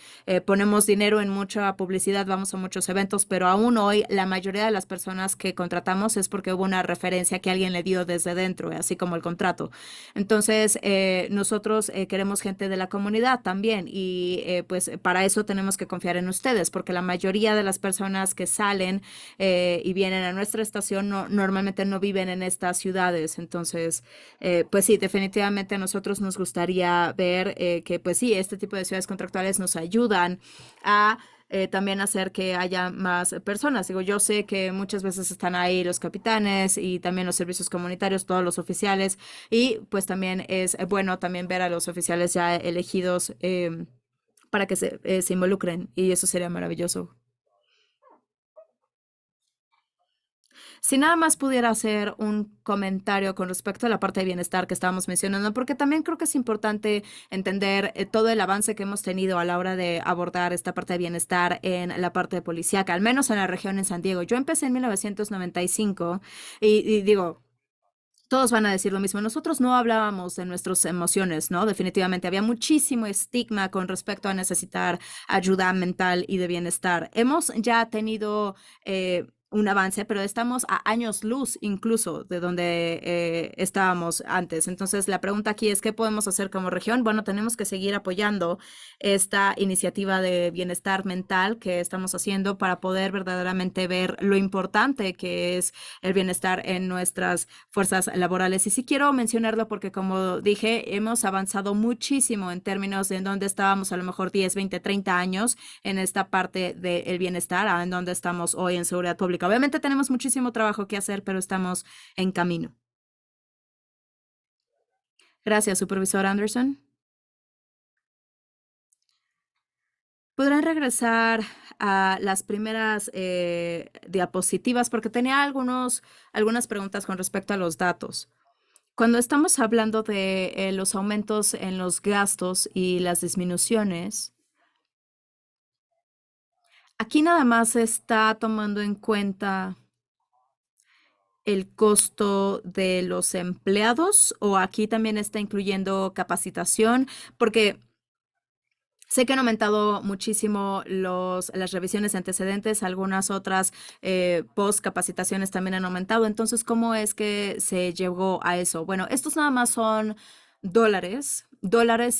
Ponemos dinero en mucha publicidad, vamos a muchos eventos, pero aún hoy la mayoría de las personas que contratamos es porque hubo una referencia que alguien le dio desde dentro, así como el contrato. Entonces, nosotros queremos gente de la comunidad también y pues para eso tenemos tenemos que confiar en ustedes, porque la mayoría de las personas que salen y vienen a nuestra estación normalmente no viven en estas ciudades. Entonces, pues sí, definitivamente a nosotros nos gustaría ver que, pues sí, este tipo de ciudades contractuales nos ayudan a también hacer que haya más personas. Digo, yo sé que muchas veces están ahí los capitanes y también los servicios comunitarios, todos los oficiales, y pues también es bueno también ver a los oficiales ya elegidos para que se involucren, y eso sería maravilloso. Si nada más pudiera hacer un comentario con respecto a la parte de bienestar que estábamos mencionando, porque también creo que es importante entender todo el avance que hemos tenido a la hora de abordar esta parte de bienestar en la parte policíaca, al menos en la región en San Diego. Yo empecé en 1995 y digo, todos van a decir lo mismo. Nosotros no hablábamos de nuestras emociones, ¿no? Definitivamente había muchísimo estigma con respecto a necesitar ayuda mental y de bienestar. Hemos ya tenido un avance, pero estamos a años luz incluso de donde estábamos antes. Entonces, la pregunta aquí es, ¿qué podemos hacer como región? Bueno, tenemos que seguir apoyando esta iniciativa de bienestar mental que estamos haciendo para poder verdaderamente ver lo importante que es el bienestar en nuestras fuerzas laborales. Y sí quiero mencionarlo porque, como dije, hemos avanzado muchísimo en términos de en donde estábamos a lo mejor 10, 20, 30 años en esta parte del bienestar, a en donde estamos hoy en seguridad pública. Obviamente tenemos muchísimo trabajo que hacer, pero estamos en camino. Gracias, supervisor Anderson. ¿Podrán regresar a las primeras diapositivas? Porque tenía algunas preguntas con respecto a los datos. Cuando estamos hablando de los aumentos en los gastos y las disminuciones, aquí nada más se está tomando en cuenta el costo de los empleados, o aquí también está incluyendo capacitación, porque sé que han aumentado muchísimo las revisiones de antecedentes, algunas otras post capacitaciones también han aumentado. Entonces, ¿cómo es que se llegó a eso? Bueno, estos nada más son dólares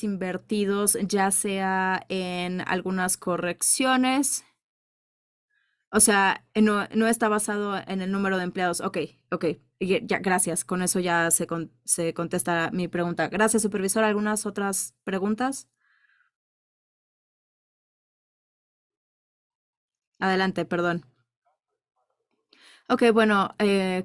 invertidos, ya sea en algunas correcciones. O sea, no está basado en el número de empleados. Ok, ok. Ya, gracias. Con eso ya se contesta mi pregunta. Gracias, supervisor. ¿Algunas otras preguntas? Adelante, perdón. Ok, bueno,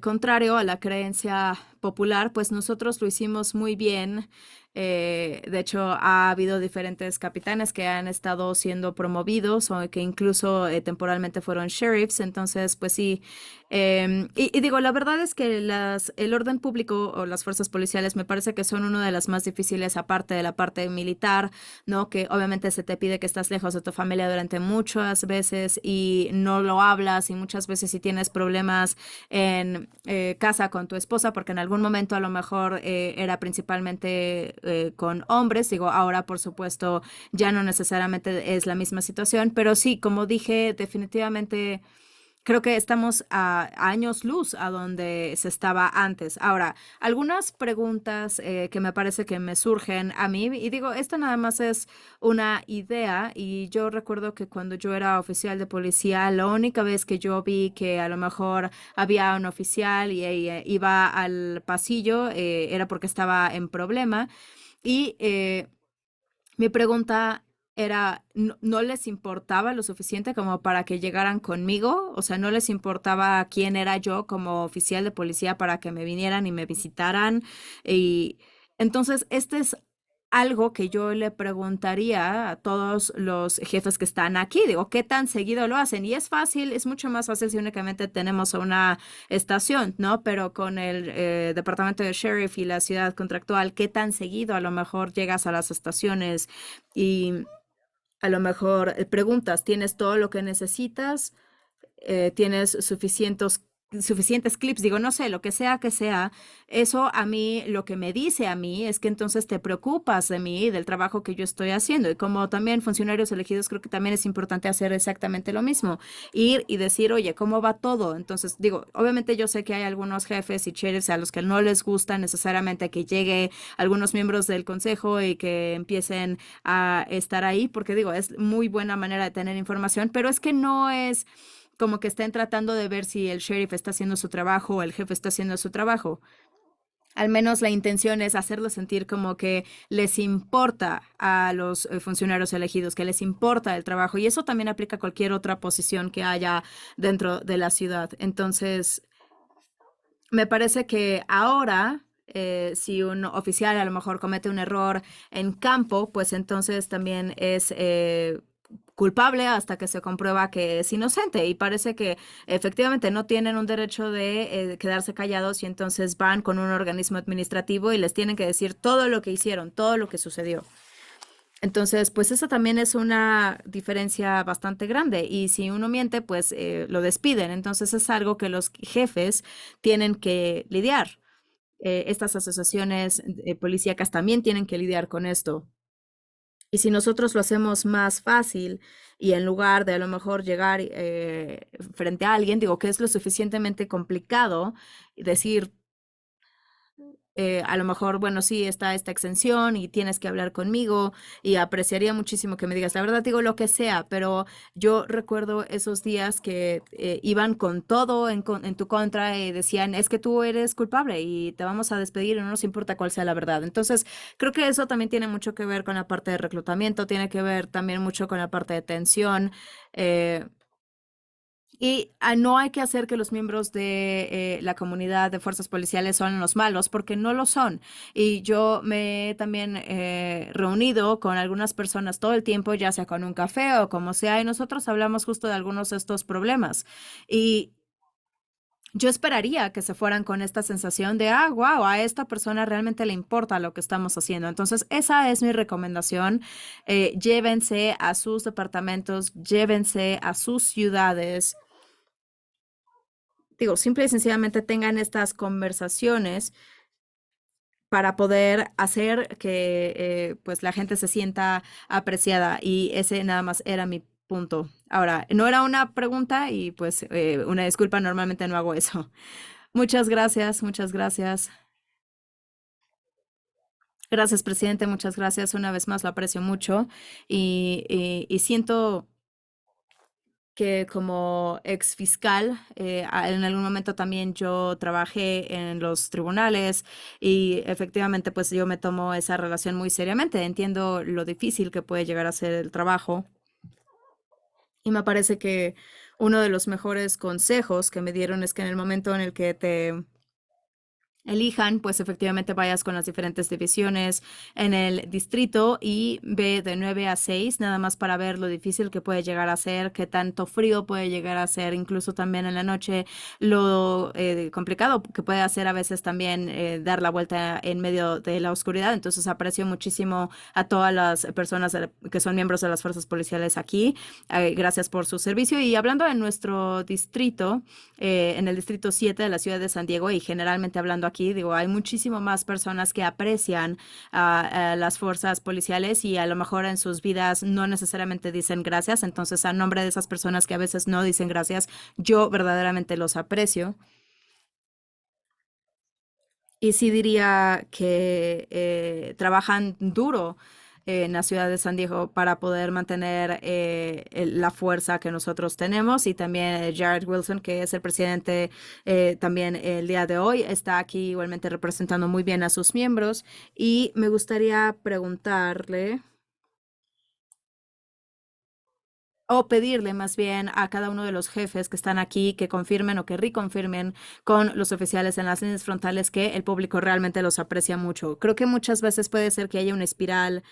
contrario a la creencia popular, pues nosotros lo hicimos muy bien. De hecho, ha habido diferentes capitanes que han estado siendo promovidos o que incluso temporalmente fueron sheriffs. Entonces, pues sí. Y digo, la verdad es que el orden público o las fuerzas policiales me parece que son una de las más difíciles, aparte de la parte militar, ¿no? Que obviamente se te pide que estás lejos de tu familia durante muchas veces y no lo hablas, y muchas veces si tienes problemas en casa con tu esposa, porque en algún momento a lo mejor era principalmente con hombres. Digo, ahora por supuesto ya no necesariamente es la misma situación, pero sí, como dije, definitivamente creo que estamos a años luz a donde se estaba antes. Ahora, algunas preguntas que me parece que me surgen a mí, y digo, esta nada más es una idea, y yo recuerdo que cuando yo era oficial de policía, la única vez que yo vi que a lo mejor había un oficial y iba al pasillo era porque estaba en problema. Y mi pregunta era, ¿no les importaba lo suficiente como para que llegaran conmigo? O sea, ¿no les importaba quién era yo como oficial de policía para que me vinieran y me visitaran? Y entonces, este es algo que yo le preguntaría a todos los jefes que están aquí. Digo, ¿qué tan seguido lo hacen? Y es fácil, es mucho más fácil si únicamente tenemos una estación, ¿no? Pero con el departamento de sheriff y la ciudad contractual, ¿qué tan seguido a lo mejor llegas a las estaciones y a lo mejor preguntas, ¿tienes todo lo que necesitas? ¿Tienes suficientes clips, digo, no sé, lo que sea, eso a mí, lo que me dice a mí es que entonces te preocupas de mí, del trabajo que yo estoy haciendo. Y como también funcionarios elegidos, creo que también es importante hacer exactamente lo mismo, ir y decir, oye, ¿cómo va todo? Entonces, digo, obviamente yo sé que hay algunos jefes y sheriffs a los que no les gusta necesariamente que llegue algunos miembros del consejo y que empiecen a estar ahí, porque digo, es muy buena manera de tener información, pero es que no es como que estén tratando de ver si el sheriff está haciendo su trabajo o el jefe está haciendo su trabajo. Al menos la intención es hacerlo sentir como que les importa a los funcionarios elegidos, que les importa el trabajo. Y eso también aplica a cualquier otra posición que haya dentro de la ciudad. Entonces, me parece que ahora, si un oficial a lo mejor comete un error en campo, pues entonces también es culpable hasta que se comprueba que es inocente. Y parece que efectivamente no tienen un derecho de quedarse callados y entonces van con un organismo administrativo y les tienen que decir todo lo que hicieron, todo lo que sucedió. Entonces, pues esa también es una diferencia bastante grande y si uno miente, pues lo despiden. Entonces es algo que los jefes tienen que lidiar. Estas asociaciones policíacas también tienen que lidiar con esto. Y si nosotros lo hacemos más fácil y en lugar de a lo mejor llegar frente a alguien, digo que es lo suficientemente complicado y decir, a lo mejor, bueno, sí, está esta exención y tienes que hablar conmigo y apreciaría muchísimo que me digas, la verdad digo lo que sea, pero yo recuerdo esos días que iban con todo en tu contra y decían, es que tú eres culpable y te vamos a despedir y no nos importa cuál sea la verdad. Entonces, creo que eso también tiene mucho que ver con la parte de reclutamiento, tiene que ver también mucho con la parte de tensión. eh, y no hay que hacer que los miembros de la comunidad de fuerzas policiales son los malos, porque no lo son. Y yo me he también reunido con algunas personas todo el tiempo, ya sea con un café o como sea, y nosotros hablamos justo de algunos de estos problemas. Y yo esperaría que se fueran con esta sensación de, wow, a esta persona realmente le importa lo que estamos haciendo. Entonces, esa es mi recomendación. Llévense a sus departamentos, llévense a sus ciudades, digo, simple y sencillamente tengan estas conversaciones para poder hacer que pues la gente se sienta apreciada y ese nada más era mi punto. Ahora, no era una pregunta y pues una disculpa, normalmente no hago eso. Muchas gracias, muchas gracias. Gracias, presidente, muchas gracias. Una vez más lo aprecio mucho y siento que como ex fiscal, en algún momento también yo trabajé en los tribunales y efectivamente pues yo me tomo esa relación muy seriamente. Entiendo lo difícil que puede llegar a ser el trabajo y me parece que uno de los mejores consejos que me dieron es que en el momento en el que te elijan, pues efectivamente vayas con las diferentes divisiones en el distrito y ve de 9 a 6, nada más para ver lo difícil que puede llegar a ser, qué tanto frío puede llegar a ser, incluso también en la noche, lo complicado que puede hacer a veces también dar la vuelta en medio de la oscuridad. Entonces aprecio muchísimo a todas las personas que son miembros de las fuerzas policiales aquí. Gracias por su servicio. Y hablando de nuestro distrito, en el distrito 7 de la ciudad de San Diego y generalmente hablando aquí, digo, hay muchísimo más personas que aprecian a las fuerzas policiales y a lo mejor en sus vidas no necesariamente dicen gracias. Entonces, a nombre de esas personas que a veces no dicen gracias, yo verdaderamente los aprecio. Y sí diría que trabajan duro en la ciudad de San Diego para poder mantener la fuerza que nosotros tenemos y también Jared Wilson, que es el presidente también el día de hoy, está aquí igualmente representando muy bien a sus miembros y me gustaría preguntarle o pedirle más bien a cada uno de los jefes que están aquí que confirmen o que reconfirmen con los oficiales en las líneas frontales que el público realmente los aprecia mucho. Creo que muchas veces puede ser que haya una espiral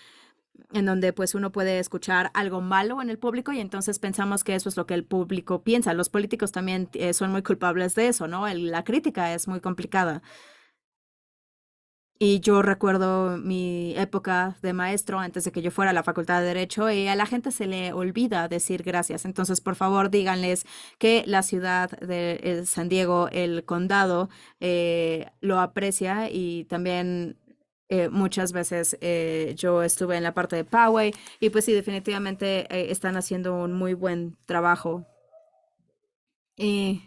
en donde pues uno puede escuchar algo malo en el público y entonces pensamos que eso es lo que el público piensa. Los políticos también son muy culpables de eso, ¿no? La crítica es muy complicada. Y yo recuerdo mi época de maestro antes de que yo fuera a la Facultad de Derecho y a la gente se le olvida decir gracias. Entonces, por favor, díganles que la ciudad de San Diego, el condado, lo aprecia y también muchas veces yo estuve en la parte de Poway y pues sí, definitivamente están haciendo un muy buen trabajo. Y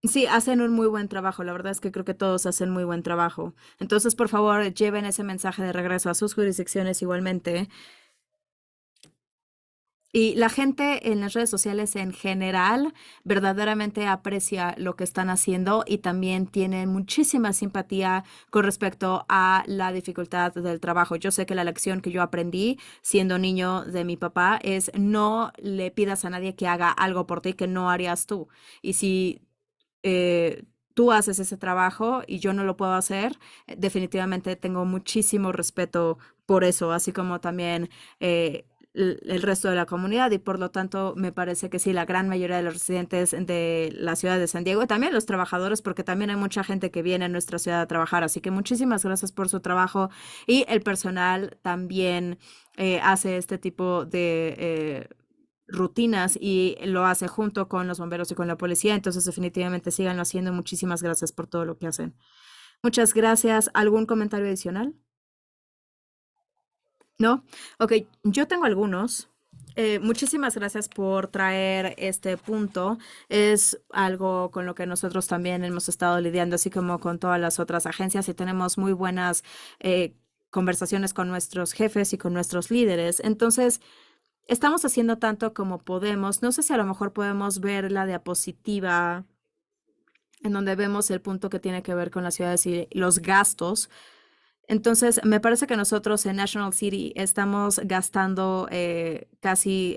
sí, hacen un muy buen trabajo. La verdad es que creo que todos hacen muy buen trabajo. Entonces, por favor, lleven ese mensaje de regreso a sus jurisdicciones igualmente. Y la gente en las redes sociales en general verdaderamente aprecia lo que están haciendo y también tiene muchísima simpatía con respecto a la dificultad del trabajo. Yo sé que la lección que yo aprendí siendo niño de mi papá es no le pidas a nadie que haga algo por ti que no harías tú. Y si tú haces ese trabajo y yo no lo puedo hacer, definitivamente tengo muchísimo respeto por eso, así como también el resto de la comunidad y por lo tanto me parece que sí, la gran mayoría de los residentes de la ciudad de San Diego y también los trabajadores, porque también hay mucha gente que viene a nuestra ciudad a trabajar, así que muchísimas gracias por su trabajo y el personal también hace este tipo de rutinas y lo hace junto con los bomberos y con la policía. Entonces, definitivamente síganlo haciendo. Muchísimas gracias por todo lo que hacen. Muchas gracias. ¿Algún comentario adicional? ¿No? Ok, yo tengo algunos. Muchísimas gracias por traer este punto. Es algo con lo que nosotros también hemos estado lidiando, así como con todas las otras agencias, y tenemos muy buenas conversaciones con nuestros jefes y con nuestros líderes. Entonces, estamos haciendo tanto como podemos. No sé si a lo mejor podemos ver la diapositiva en donde vemos el punto que tiene que ver con las ciudades y los gastos. Entonces, me parece que nosotros en National City estamos gastando casi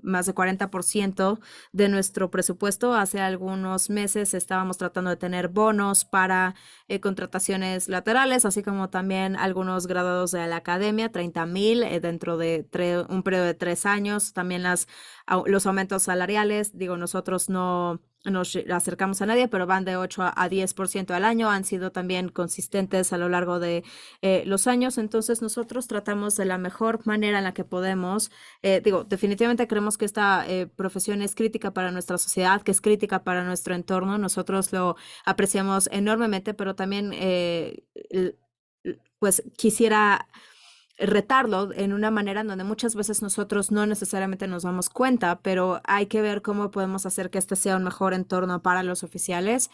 más de 40% de nuestro presupuesto. Hace algunos meses estábamos tratando de tener bonos para contrataciones laterales, así como también algunos graduados de la academia, 30,000 dentro de un periodo de 3 años. También los aumentos salariales, digo, nosotros no nos acercamos a nadie, pero van de 8 a 10% al año. Han sido también consistentes a lo largo de los años. Entonces nosotros tratamos de la mejor manera en la que podemos. Digo, definitivamente creemos que esta profesión es crítica para nuestra sociedad, que es crítica para nuestro entorno. Nosotros lo apreciamos enormemente, pero también pues quisiera retarlo en una manera en donde muchas veces nosotros no necesariamente nos damos cuenta, pero hay que ver cómo podemos hacer que este sea un mejor entorno para los oficiales,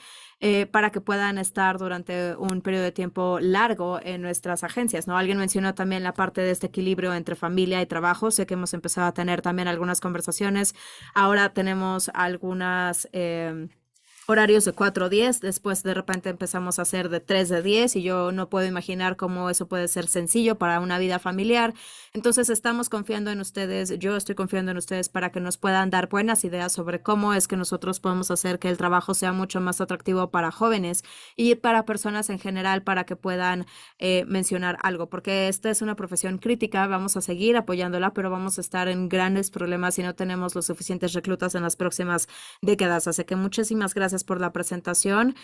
para que puedan estar durante un periodo de tiempo largo en nuestras agencias, ¿no? Alguien mencionó también la parte de este equilibrio entre familia y trabajo. Sé que hemos empezado a tener también algunas conversaciones. Ahora tenemos algunas horarios de 4 a 10, después de repente empezamos a hacer de 3 a 10 y yo no puedo imaginar cómo eso puede ser sencillo para una vida familiar. Entonces estamos confiando en ustedes, yo estoy confiando en ustedes para que nos puedan dar buenas ideas sobre cómo es que nosotros podemos hacer que el trabajo sea mucho más atractivo para jóvenes y para personas en general para que puedan mencionar algo, porque esta es una profesión crítica, vamos a seguir apoyándola, pero vamos a estar en grandes problemas si no tenemos los suficientes reclutas en las próximas décadas. Así que muchísimas gracias por la presentación,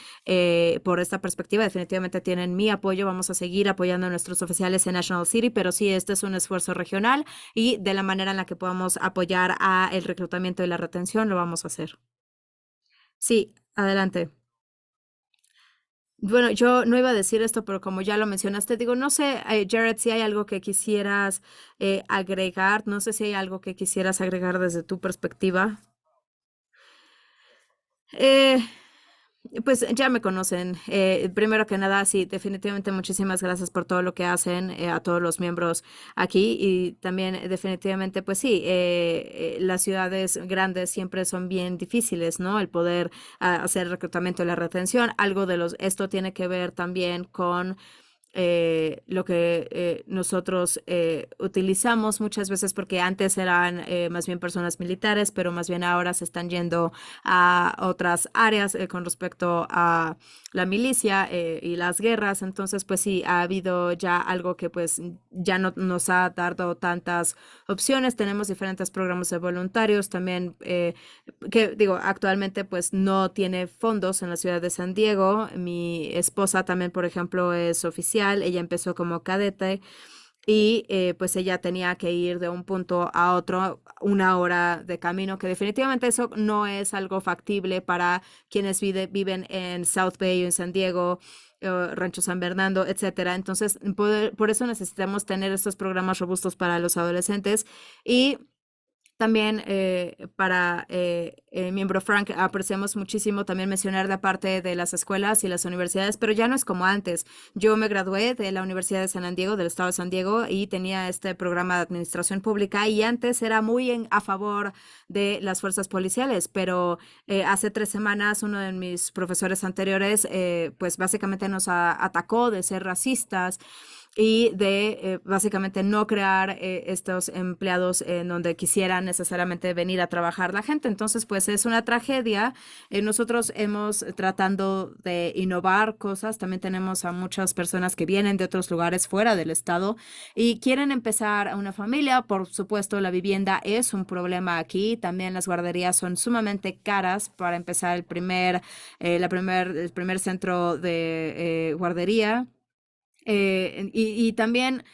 por esta perspectiva. Definitivamente tienen mi apoyo. Vamos a seguir apoyando a nuestros oficiales en National City, pero sí, este es un esfuerzo regional y de la manera en la que podamos apoyar a el reclutamiento y la retención, lo vamos a hacer. Sí, adelante. Bueno, yo no iba a decir esto, pero como ya lo mencionaste, digo, no sé, Jared, si hay algo que quisieras agregar, no sé si hay algo que quisieras agregar desde tu perspectiva. Eh, Pues ya me conocen. Primero que nada, sí, definitivamente muchísimas gracias por todo lo que hacen a todos los miembros aquí y también definitivamente, pues sí, las ciudades grandes siempre son bien difíciles, ¿no? El poder hacer el reclutamiento y la retención. Algo de esto tiene que ver también con lo que nosotros utilizamos muchas veces, porque antes eran más bien personas militares, pero más bien ahora se están yendo a otras áreas con respecto a la milicia y las guerras. Entonces, pues sí, ha habido ya algo que pues ya no nos ha dado tantas opciones. Tenemos diferentes programas de voluntarios también, que digo, actualmente pues no tiene fondos en la ciudad de San Diego. Mi esposa también, por ejemplo, es oficial. Ella empezó como cadete y pues ella tenía que ir de un punto a otro 1 hora de camino, que definitivamente eso no es algo factible para quienes viven en South Bay o en San Diego, Rancho San Bernardo, etcétera. Entonces, por eso necesitamos tener estos programas robustos para los adolescentes. Y también para el miembro Frank, apreciamos muchísimo también mencionar la parte de las escuelas y las universidades, pero ya no es como antes. Yo me gradué de la Universidad de San Diego, del estado de San Diego, y tenía este programa de administración pública, y antes era muy a favor de las fuerzas policiales, pero hace 3 semanas uno de mis profesores anteriores pues básicamente nos atacó de ser racistas y de básicamente no crear estos empleados en donde quisieran necesariamente venir a trabajar la gente. Entonces, pues es una tragedia. Nosotros hemos tratando de innovar cosas. También tenemos a muchas personas que vienen de otros lugares fuera del estado y quieren empezar una familia. Por supuesto, la vivienda es un problema aquí. También las guarderías son sumamente caras para empezar el primer centro de guardería. Y también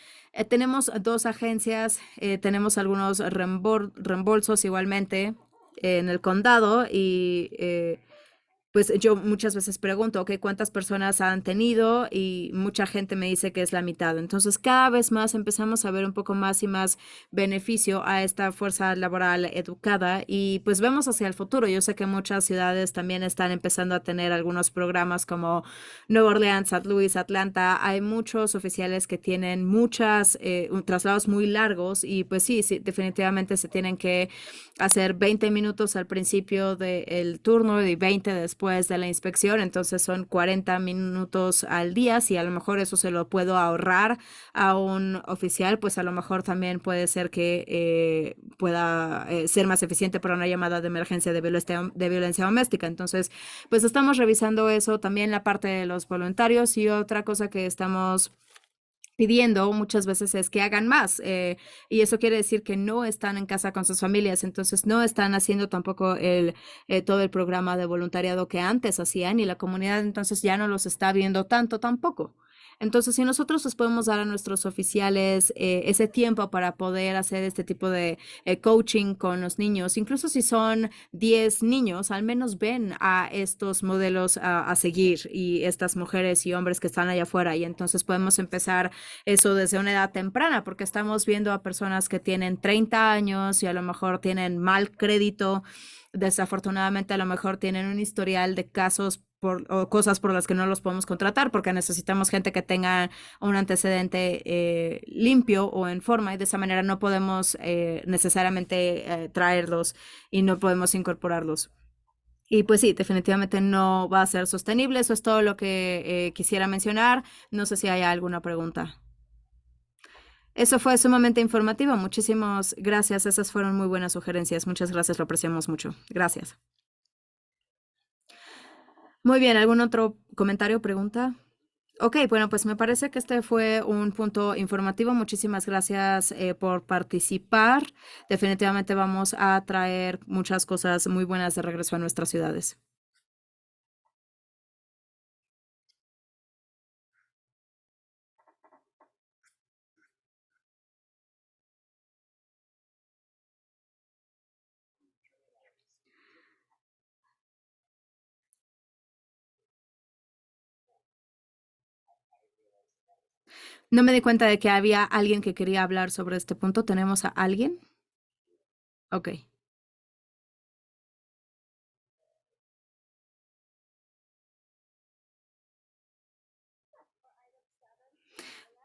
tenemos 2 agencias, tenemos algunos reembolsos igualmente en el condado y pues yo muchas veces pregunto, ok, ¿cuántas personas han tenido? Y mucha gente me dice que es la mitad. Entonces, cada vez más empezamos a ver un poco más y más beneficio a esta fuerza laboral educada y pues vemos hacia el futuro. Yo sé que muchas ciudades también están empezando a tener algunos programas como Nueva Orleans, St. Louis, Atlanta. Hay muchos oficiales que tienen muchas traslados muy largos y pues sí, sí, definitivamente se tienen que hacer 20 minutos al principio del turno y 20 después de la inspección, entonces son 40 minutos al día. Si a lo mejor eso se lo puedo ahorrar a un oficial, pues a lo mejor también puede ser que pueda ser más eficiente para una llamada de emergencia de violencia doméstica. Entonces, pues estamos revisando eso, también la parte de los voluntarios, y otra cosa que estamos pidiendo muchas veces es que hagan más, y eso quiere decir que no están en casa con sus familias, entonces no están haciendo tampoco todo el programa de voluntariado que antes hacían, y la comunidad entonces ya no los está viendo tanto tampoco. Entonces, si nosotros les podemos dar a nuestros oficiales ese tiempo para poder hacer este tipo de coaching con los niños, incluso si son 10 niños, al menos ven a estos modelos a seguir y estas mujeres y hombres que están allá afuera, y entonces podemos empezar eso desde una edad temprana, porque estamos viendo a personas que tienen 30 años y a lo mejor tienen mal crédito. Desafortunadamente, a lo mejor tienen un historial de casos o cosas por las que no los podemos contratar, porque necesitamos gente que tenga un antecedente limpio o en forma, y de esa manera no podemos necesariamente traerlos y no podemos incorporarlos. Y pues sí, definitivamente no va a ser sostenible. Eso es todo lo que quisiera mencionar. No sé si hay alguna pregunta. Eso fue sumamente informativo. Muchísimas gracias. Esas fueron muy buenas sugerencias. Muchas gracias. Lo apreciamos mucho. Gracias. Muy bien. ¿Algún otro comentario o pregunta? Ok, bueno, pues me parece que este fue un punto informativo. Muchísimas gracias por participar. Definitivamente vamos a traer muchas cosas muy buenas de regreso a nuestras ciudades. No me di cuenta de que había alguien que quería hablar sobre este punto. ¿Tenemos a alguien? Ok.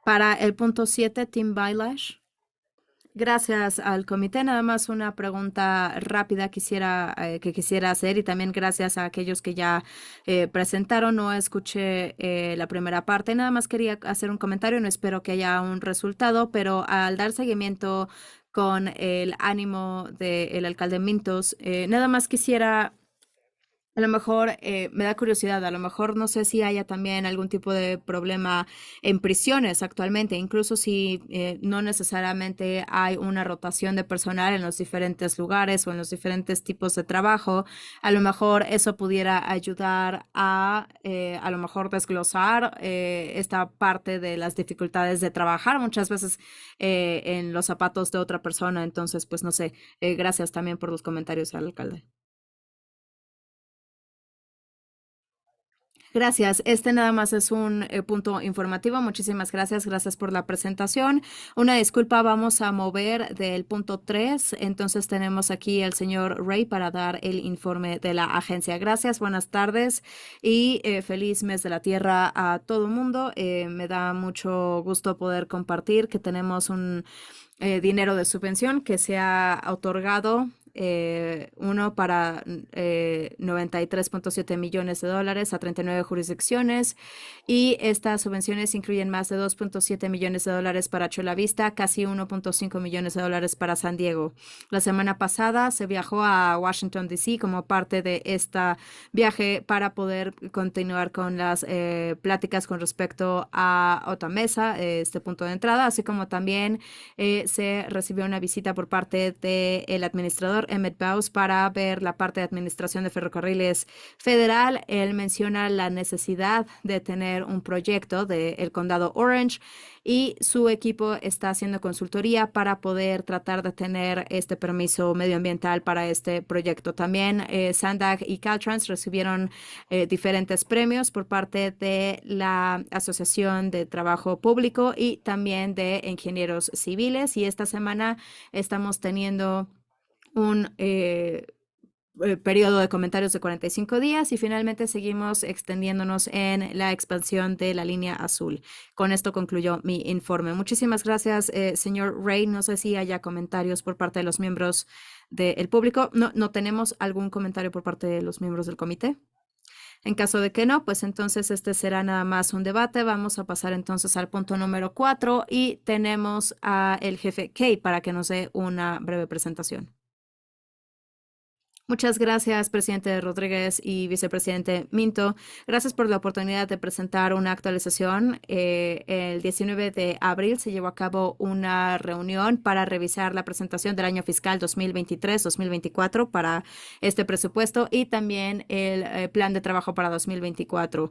Para el punto 7, Tim Bailash. Gracias al comité. Nada más una pregunta rápida que quisiera hacer y también gracias a aquellos que ya presentaron. No escuché la primera parte. Nada más quería hacer un comentario. No espero que haya un resultado, pero al dar seguimiento con el ánimo del alcalde Mintos, nada más quisiera a lo mejor me da curiosidad, a lo mejor no sé si haya también algún tipo de problema en prisiones actualmente, incluso si no necesariamente hay una rotación de personal en los diferentes lugares o en los diferentes tipos de trabajo, a lo mejor eso pudiera ayudar a lo mejor desglosar esta parte de las dificultades de trabajar muchas veces en los zapatos de otra persona. Entonces, pues no sé, gracias también por los comentarios al alcalde. Gracias. Este nada más es un punto informativo. Muchísimas gracias. Gracias por la presentación. Una disculpa, vamos a mover del punto 3. Entonces tenemos aquí al señor Ray para dar el informe de la agencia. Gracias, buenas tardes y feliz mes de la tierra a todo el mundo. Me da mucho gusto poder compartir que tenemos un dinero de subvención que se ha otorgado uno para 93.7 millones de dólares a 39 jurisdicciones y estas subvenciones incluyen más de 2.7 millones de dólares para Chula Vista, casi 1.5 millones de dólares para San Diego. La semana pasada se viajó a Washington, D.C. como parte de este viaje para poder continuar con las pláticas con respecto a Otamesa, este punto de entrada, así como también se recibió una visita por parte del administrador Emmett Baus para ver la parte de administración de ferrocarriles federal. Él menciona la necesidad de tener un proyecto del condado Orange y su equipo está haciendo consultoría para poder tratar de tener este permiso medioambiental para este proyecto. También Sandag y Caltrans recibieron diferentes premios por parte de la Asociación de Trabajo Público y también de ingenieros civiles. Y esta semana estamos teniendo un periodo de comentarios de 45 días y finalmente seguimos extendiéndonos en la expansión de la línea azul. Con esto concluyó mi informe. Muchísimas gracias, señor Ray. No sé si haya comentarios por parte de los miembros del público. No tenemos algún comentario por parte de los miembros del comité. En caso de que no, pues entonces este será nada más un debate. Vamos a pasar entonces al punto número 4 y tenemos a el jefe Kay para que nos dé una breve presentación. Muchas gracias, presidente Rodríguez y vicepresidente Minto. Gracias por la oportunidad de presentar una actualización. El 19 de abril se llevó a cabo una reunión para revisar la presentación del año fiscal 2023-2024 para este presupuesto y también el plan de trabajo para 2024.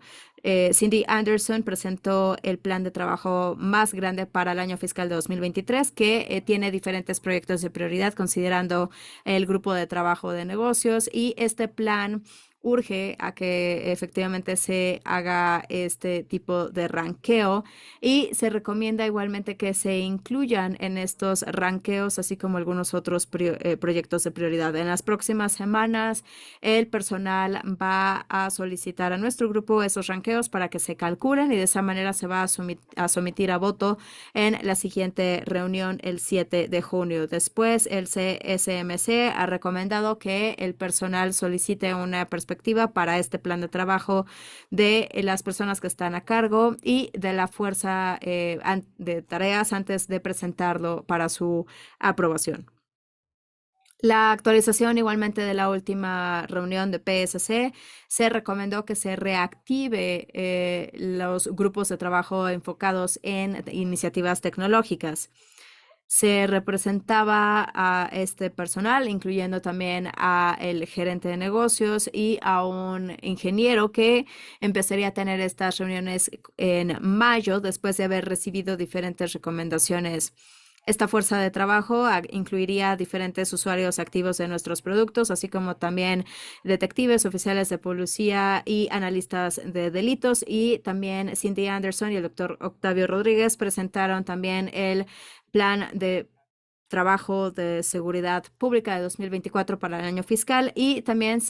Cindy Anderson presentó el plan de trabajo más grande para el año fiscal de 2023 que tiene diferentes proyectos de prioridad considerando el grupo de trabajo de negocios y este plan urge a que efectivamente se haga este tipo de ranqueo y se recomienda igualmente que se incluyan en estos ranqueos, así como algunos otros proyectos de prioridad. En las próximas semanas, el personal va a solicitar a nuestro grupo esos ranqueos para que se calculen y de esa manera se va a someter a voto en la siguiente reunión el 7 de junio. Después, el CSMC ha recomendado que el personal solicite una perspectiva para este plan de trabajo de las personas que están a cargo y de la fuerza de tareas antes de presentarlo para su aprobación. La actualización igualmente de la última reunión de PSC se recomendó que se reactive los grupos de trabajo enfocados en iniciativas tecnológicas. Se representaba a este personal, incluyendo también a el gerente de negocios y a un ingeniero que empezaría a tener estas reuniones en mayo después de haber recibido diferentes recomendaciones. Esta fuerza de trabajo incluiría diferentes usuarios activos de nuestros productos, así como también detectives, oficiales de policía y analistas de delitos. Y también Cindy Anderson y el doctor Octavio Rodríguez presentaron también el plan de trabajo de seguridad pública de 2024 para el año fiscal y también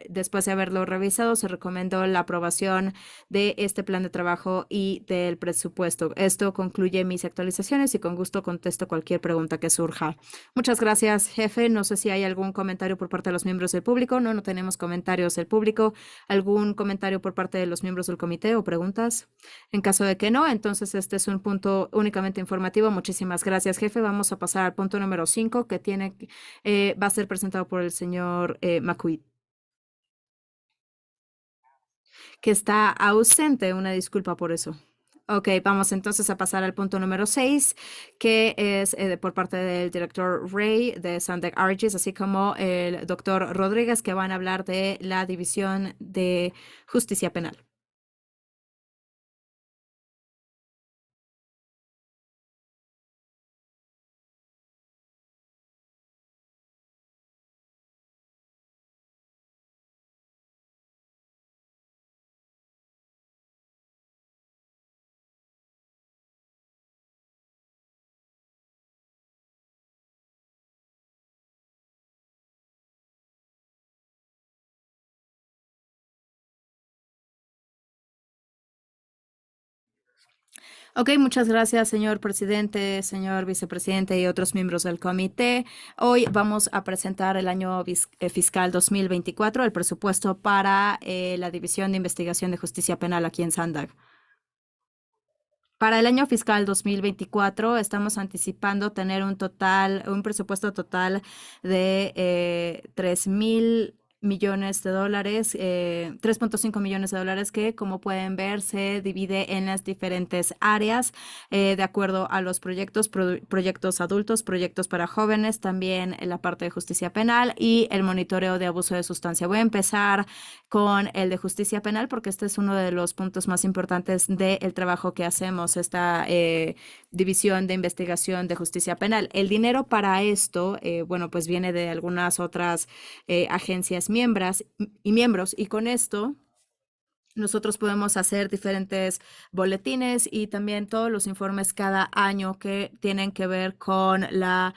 después de haberlo revisado, se recomendó la aprobación de este plan de trabajo y del presupuesto. Esto concluye mis actualizaciones y con gusto contesto cualquier pregunta que surja. Muchas gracias, jefe. No sé si hay algún comentario por parte de los miembros del público. No tenemos comentarios del público. ¿Algún comentario por parte de los miembros del comité o preguntas? En caso de que no, entonces este es un punto únicamente informativo. Muchísimas gracias, jefe. Vamos a pasar al punto número 5 que va a ser presentado por el señor McQueen, que está ausente. Una disculpa por eso. Ok, vamos entonces a pasar al punto número 6, que es por parte del director Ray de Sandec Argis, así como el doctor Rodríguez, que van a hablar de la División de Justicia Penal. Ok, muchas gracias, señor presidente, señor vicepresidente y otros miembros del comité. Hoy vamos a presentar el año fiscal 2024, el presupuesto para la División de Investigación de Justicia Penal aquí en Sandag. Para el año fiscal 2024 estamos anticipando tener un presupuesto total de 3.000 millones de dólares, 3.5 millones de dólares, que como pueden ver se divide en las diferentes áreas de acuerdo a los proyectos adultos, proyectos para jóvenes, también en la parte de justicia penal y el monitoreo de abuso de sustancia. Voy a empezar con el de justicia penal porque este es uno de los puntos más importantes del trabajo que hacemos, esta división de investigación de justicia penal. El dinero para esto, bueno, pues viene de algunas otras agencias miembros, y con esto nosotros podemos hacer diferentes boletines y también todos los informes cada año que tienen que ver con la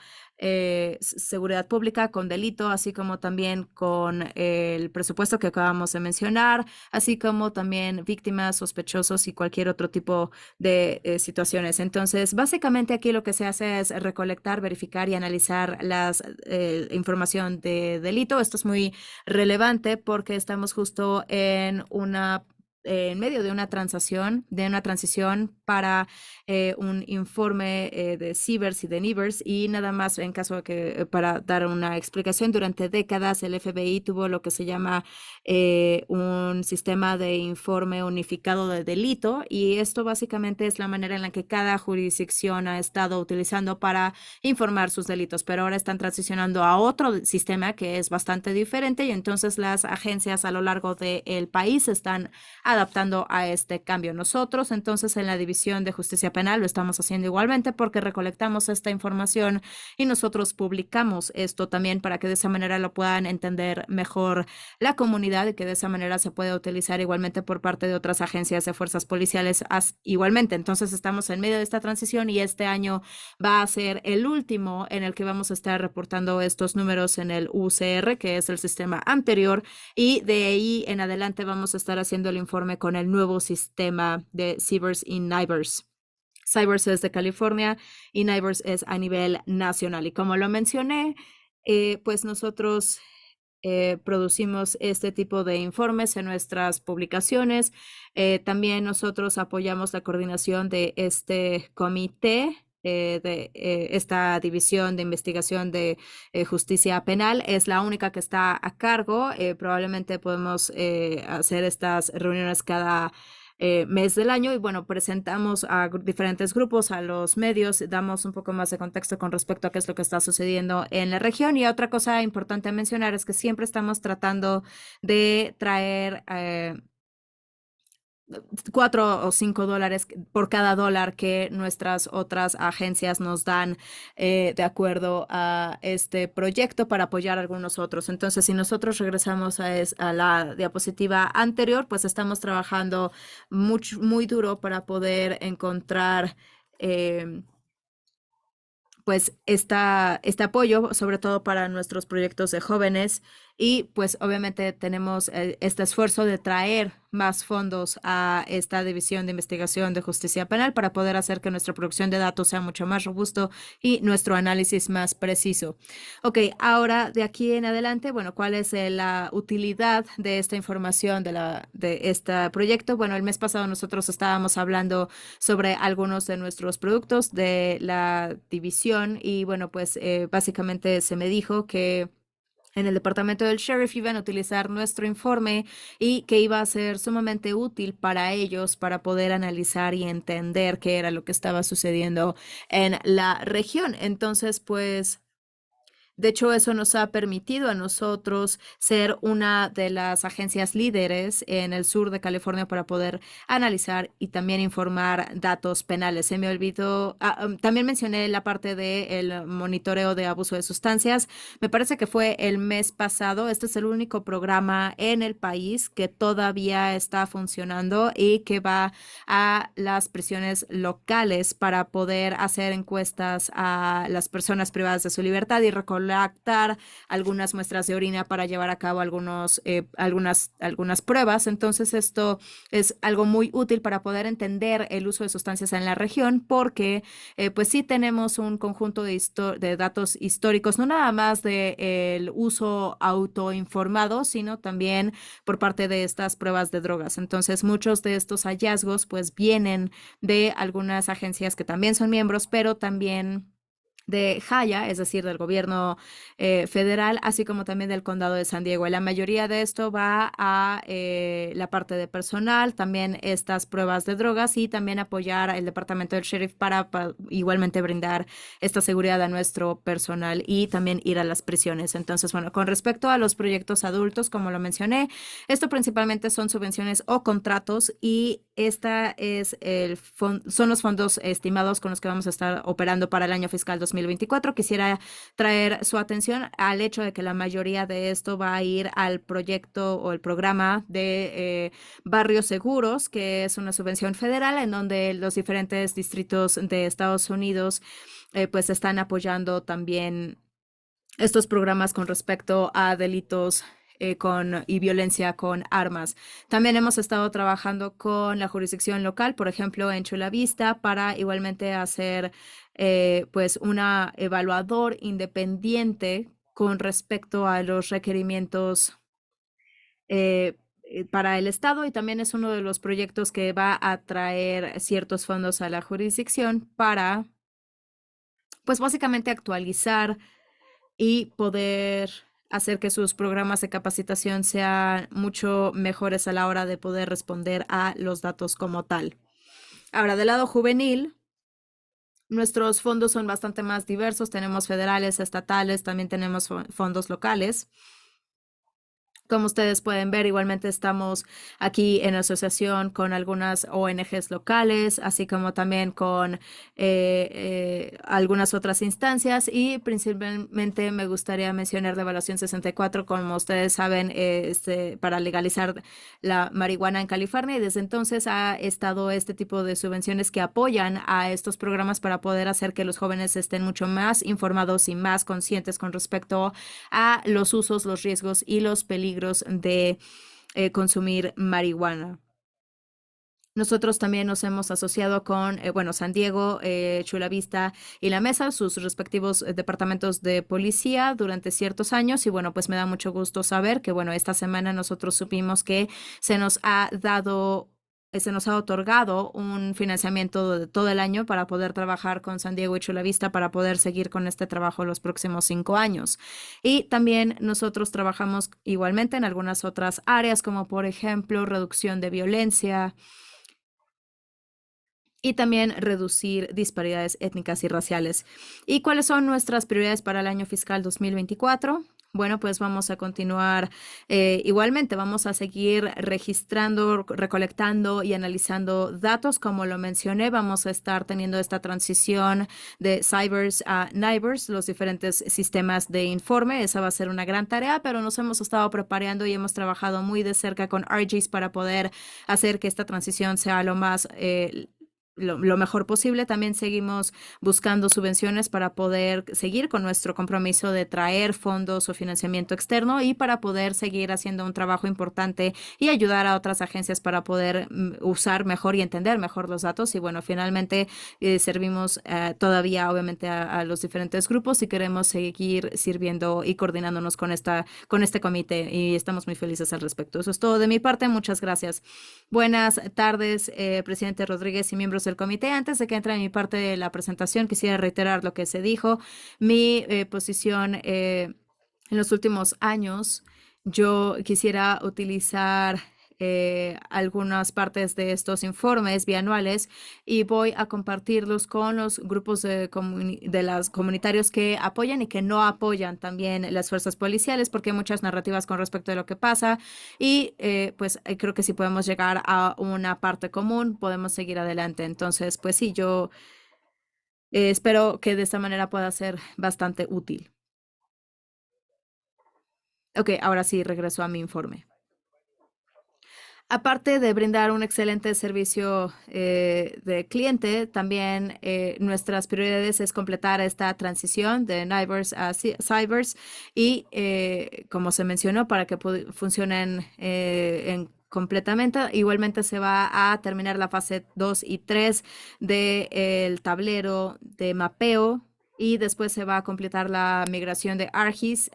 seguridad pública, con delito, así como también con el presupuesto que acabamos de mencionar, así como también víctimas, sospechosos y cualquier otro tipo de situaciones. Entonces, básicamente aquí lo que se hace es recolectar, verificar y analizar la información de delito. Esto es muy relevante porque estamos justo en medio de una transición para un informe de CIBERS y de NIBERS, y nada más en caso de que, para dar una explicación, durante décadas el FBI tuvo lo que se llama un sistema de informe unificado de delito, y esto básicamente es la manera en la que cada jurisdicción ha estado utilizando para informar sus delitos, pero ahora están transicionando a otro sistema que es bastante diferente, y entonces las agencias a lo largo del país están adaptando a este cambio. Nosotros entonces en la División de Justicia Penal lo estamos haciendo igualmente porque recolectamos esta información y nosotros publicamos esto también para que de esa manera lo puedan entender mejor la comunidad y que de esa manera se pueda utilizar igualmente por parte de otras agencias de fuerzas policiales igualmente. Entonces estamos en medio de esta transición y este año va a ser el último en el que vamos a estar reportando estos números en el UCR, que es el sistema anterior, y de ahí en adelante vamos a estar haciendo el informe con el nuevo sistema de CIBERS y NIBERS. CIBERS es de California y NIBERS es a nivel nacional. Y como lo mencioné, pues nosotros producimos este tipo de informes en nuestras publicaciones. También nosotros apoyamos la coordinación de este comité, de esta división de investigación de justicia penal. Es la única que está a cargo. Probablemente podemos hacer estas reuniones cada mes del año, y bueno, presentamos a diferentes grupos, a los medios, damos un poco más de contexto con respecto a qué es lo que está sucediendo en la región. Y otra cosa importante a mencionar es que siempre estamos tratando de traer 4 o 5 dólares por cada dólar que nuestras otras agencias nos dan de acuerdo a este proyecto para apoyar a algunos otros. Entonces, si nosotros regresamos a la diapositiva anterior, pues estamos trabajando muy duro para poder encontrar pues este apoyo, sobre todo para nuestros proyectos de jóvenes. Y pues obviamente tenemos este esfuerzo de traer más fondos a esta división de investigación de justicia penal para poder hacer que nuestra producción de datos sea mucho más robusto y nuestro análisis más preciso. Ok, ahora de aquí en adelante, bueno, ¿cuál es la utilidad de esta información de este proyecto? Bueno, el mes pasado nosotros estábamos hablando sobre algunos de nuestros productos de la división y bueno, pues básicamente se me dijo que en el departamento del sheriff iban a utilizar nuestro informe y que iba a ser sumamente útil para ellos para poder analizar y entender qué era lo que estaba sucediendo en la región. Entonces, pues de hecho, eso nos ha permitido a nosotros ser una de las agencias líderes en el sur de California para poder analizar y también informar datos penales. Se me olvidó, también mencioné la parte del monitoreo de abuso de sustancias. Me parece que fue el mes pasado. Este es el único programa en el país que todavía está funcionando y que va a las prisiones locales para poder hacer encuestas a las personas privadas de su libertad y recolectar algunas muestras de orina para llevar a cabo algunas pruebas. Entonces, esto es algo muy útil para poder entender el uso de sustancias en la región, porque pues sí tenemos un conjunto de datos históricos, no nada más del uso autoinformado, sino también por parte de estas pruebas de drogas. Entonces, muchos de estos hallazgos pues vienen de algunas agencias que también son miembros, pero también de Jaya, es decir, del gobierno federal, así como también del condado de San Diego. Y la mayoría de esto va a la parte de personal, también estas pruebas de drogas y también apoyar al departamento del sheriff para igualmente brindar esta seguridad a nuestro personal y también ir a las prisiones. Entonces, bueno, con respecto a los proyectos adultos, como lo mencioné, esto principalmente son subvenciones o contratos y son los fondos estimados con los que vamos a estar operando para el año fiscal 2024. Quisiera traer su atención al hecho de que la mayoría de esto va a ir al proyecto o el programa de Barrios Seguros, que es una subvención federal en donde los diferentes distritos de Estados Unidos pues están apoyando también estos programas con respecto a delitos y violencia con armas. También hemos estado trabajando con la jurisdicción local, por ejemplo, en Chula Vista, para igualmente hacer pues una evaluador independiente con respecto a los requerimientos para el Estado y también es uno de los proyectos que va a traer ciertos fondos a la jurisdicción para, pues básicamente actualizar y poder hacer que sus programas de capacitación sean mucho mejores a la hora de poder responder a los datos como tal. Ahora, del lado juvenil, nuestros fondos son bastante más diversos. Tenemos federales, estatales, también tenemos fondos locales. Como ustedes pueden ver, igualmente estamos aquí en asociación con algunas ONGs locales, así como también con algunas otras instancias y principalmente me gustaría mencionar la Evaluación 64, como ustedes saben, para legalizar la marihuana en California y desde entonces ha estado este tipo de subvenciones que apoyan a estos programas para poder hacer que los jóvenes estén mucho más informados y más conscientes con respecto a los usos, los riesgos y los peligros de consumir marihuana. Nosotros también nos hemos asociado con, San Diego, Chula Vista y La Mesa, sus respectivos departamentos de policía durante ciertos años. Y bueno, pues me da mucho gusto saber que, bueno, esta semana nosotros supimos que se nos ha otorgado un financiamiento de todo el año para poder trabajar con San Diego y Chula Vista para poder seguir con este trabajo los próximos 5 años. Y también nosotros trabajamos igualmente en algunas otras áreas, como por ejemplo reducción de violencia y también reducir disparidades étnicas y raciales. ¿Y cuáles son nuestras prioridades para el año fiscal 2024? Bueno, pues vamos a continuar igualmente, vamos a seguir registrando, recolectando y analizando datos. Como lo mencioné, vamos a estar teniendo esta transición de Cybers a NIBRS, los diferentes sistemas de informe. Esa va a ser una gran tarea, pero nos hemos estado preparando y hemos trabajado muy de cerca con RGs para poder hacer que esta transición sea lo más lo mejor posible. También seguimos buscando subvenciones para poder seguir con nuestro compromiso de traer fondos o financiamiento externo y para poder seguir haciendo un trabajo importante y ayudar a otras agencias para poder usar mejor y entender mejor los datos. Y bueno, finalmente servimos todavía obviamente a los diferentes grupos y queremos seguir sirviendo y coordinándonos con este comité y estamos muy felices al respecto. Eso es todo de mi parte. Muchas gracias. Buenas tardes, presidente Rodríguez y miembros del comité. Antes de que entre en mi parte de la presentación, quisiera reiterar lo que se dijo. Mi posición en los últimos años, yo quisiera utilizar algunas partes de estos informes bianuales y voy a compartirlos con los grupos de las comunitarios que apoyan y que no apoyan también las fuerzas policiales, porque hay muchas narrativas con respecto a lo que pasa y pues creo que si podemos llegar a una parte común, podemos seguir adelante. Entonces, pues sí, yo espero que de esta manera pueda ser bastante útil. Ok, ahora sí regreso a mi informe. Aparte de brindar un excelente servicio de cliente, también nuestras prioridades es completar esta transición de NIBRS a Cybers y, como se mencionó, para que funcionen completamente. Igualmente se va a terminar la fase 2 y 3 del tablero de mapeo. Y después se va a completar la migración de ARGIS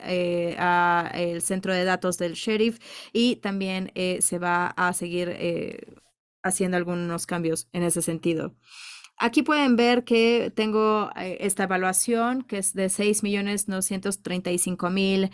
al centro de datos del sheriff y también se va a seguir haciendo algunos cambios en ese sentido. Aquí pueden ver que tengo esta evaluación que es de 6.935.000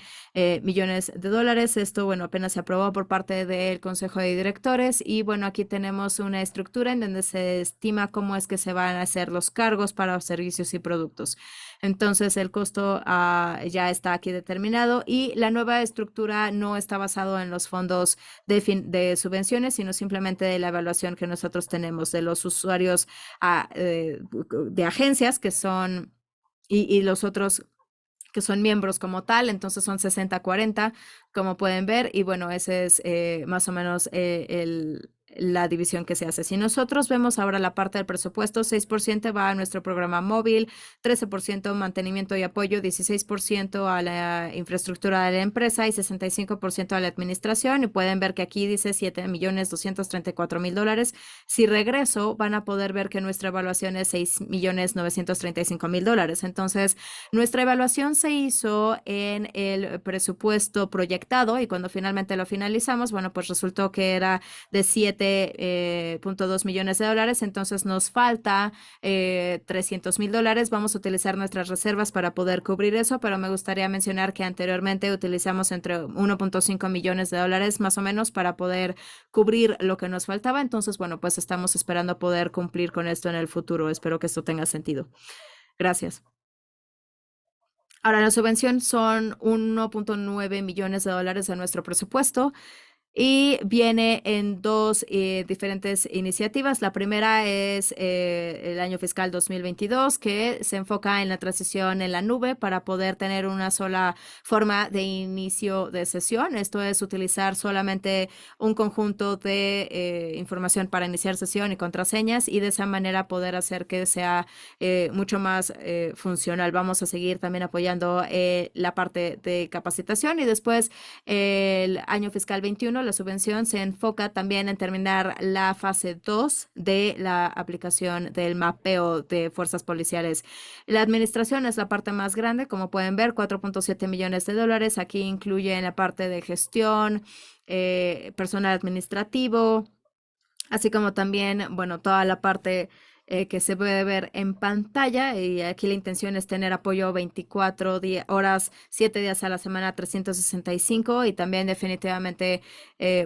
millones de dólares. Esto, bueno, apenas se aprobó por parte del Consejo de Directores y, bueno, aquí tenemos una estructura en donde se estima cómo es que se van a hacer los cargos para los servicios y productos. Entonces, el costo ya está aquí determinado y la nueva estructura no está basado en los fondos de subvenciones, sino simplemente de la evaluación que nosotros tenemos de los usuarios de agencias que son y los otros que son miembros como tal, entonces son 60-40, como pueden ver, y bueno, ese es más o menos la división que se hace. Si nosotros vemos ahora la parte del presupuesto, 6% va a nuestro programa móvil, 13% mantenimiento y apoyo, 16% a la infraestructura de la empresa y 65% a la administración. Y pueden ver que aquí dice 7.234.000 dólares. Si regreso, van a poder ver que nuestra evaluación es 6.935.000 dólares. Entonces, nuestra evaluación se hizo en el presupuesto proyectado y cuando finalmente lo finalizamos, bueno, pues resultó que era de 7.2 millones de dólares, entonces nos falta 300.000 dólares. Vamos a utilizar nuestras reservas para poder cubrir eso, pero me gustaría mencionar que anteriormente utilizamos entre 1.5 millones de dólares más o menos para poder cubrir lo que nos faltaba. Entonces, bueno, pues estamos esperando poder cumplir con esto en el futuro. Espero que esto tenga sentido. Gracias. Ahora, la subvención son 1.9 millones de dólares de nuestro presupuesto y viene en dos diferentes iniciativas. La primera es el año fiscal 2022, que se enfoca en la transición en la nube para poder tener una sola forma de inicio de sesión. Esto es utilizar solamente un conjunto de información para iniciar sesión y contraseñas y de esa manera poder hacer que sea mucho más funcional. Vamos a seguir también apoyando la parte de capacitación y después el año fiscal 21 la subvención se enfoca también en terminar la fase 2 de la aplicación del mapeo de fuerzas policiales. La administración es la parte más grande, como pueden ver, 4.7 millones de dólares. Aquí incluye en la parte de gestión, personal administrativo, así como también, bueno, toda la parte que se puede ver en pantalla y aquí la intención es tener apoyo 24 horas, 7 días a la semana, 365 y también definitivamente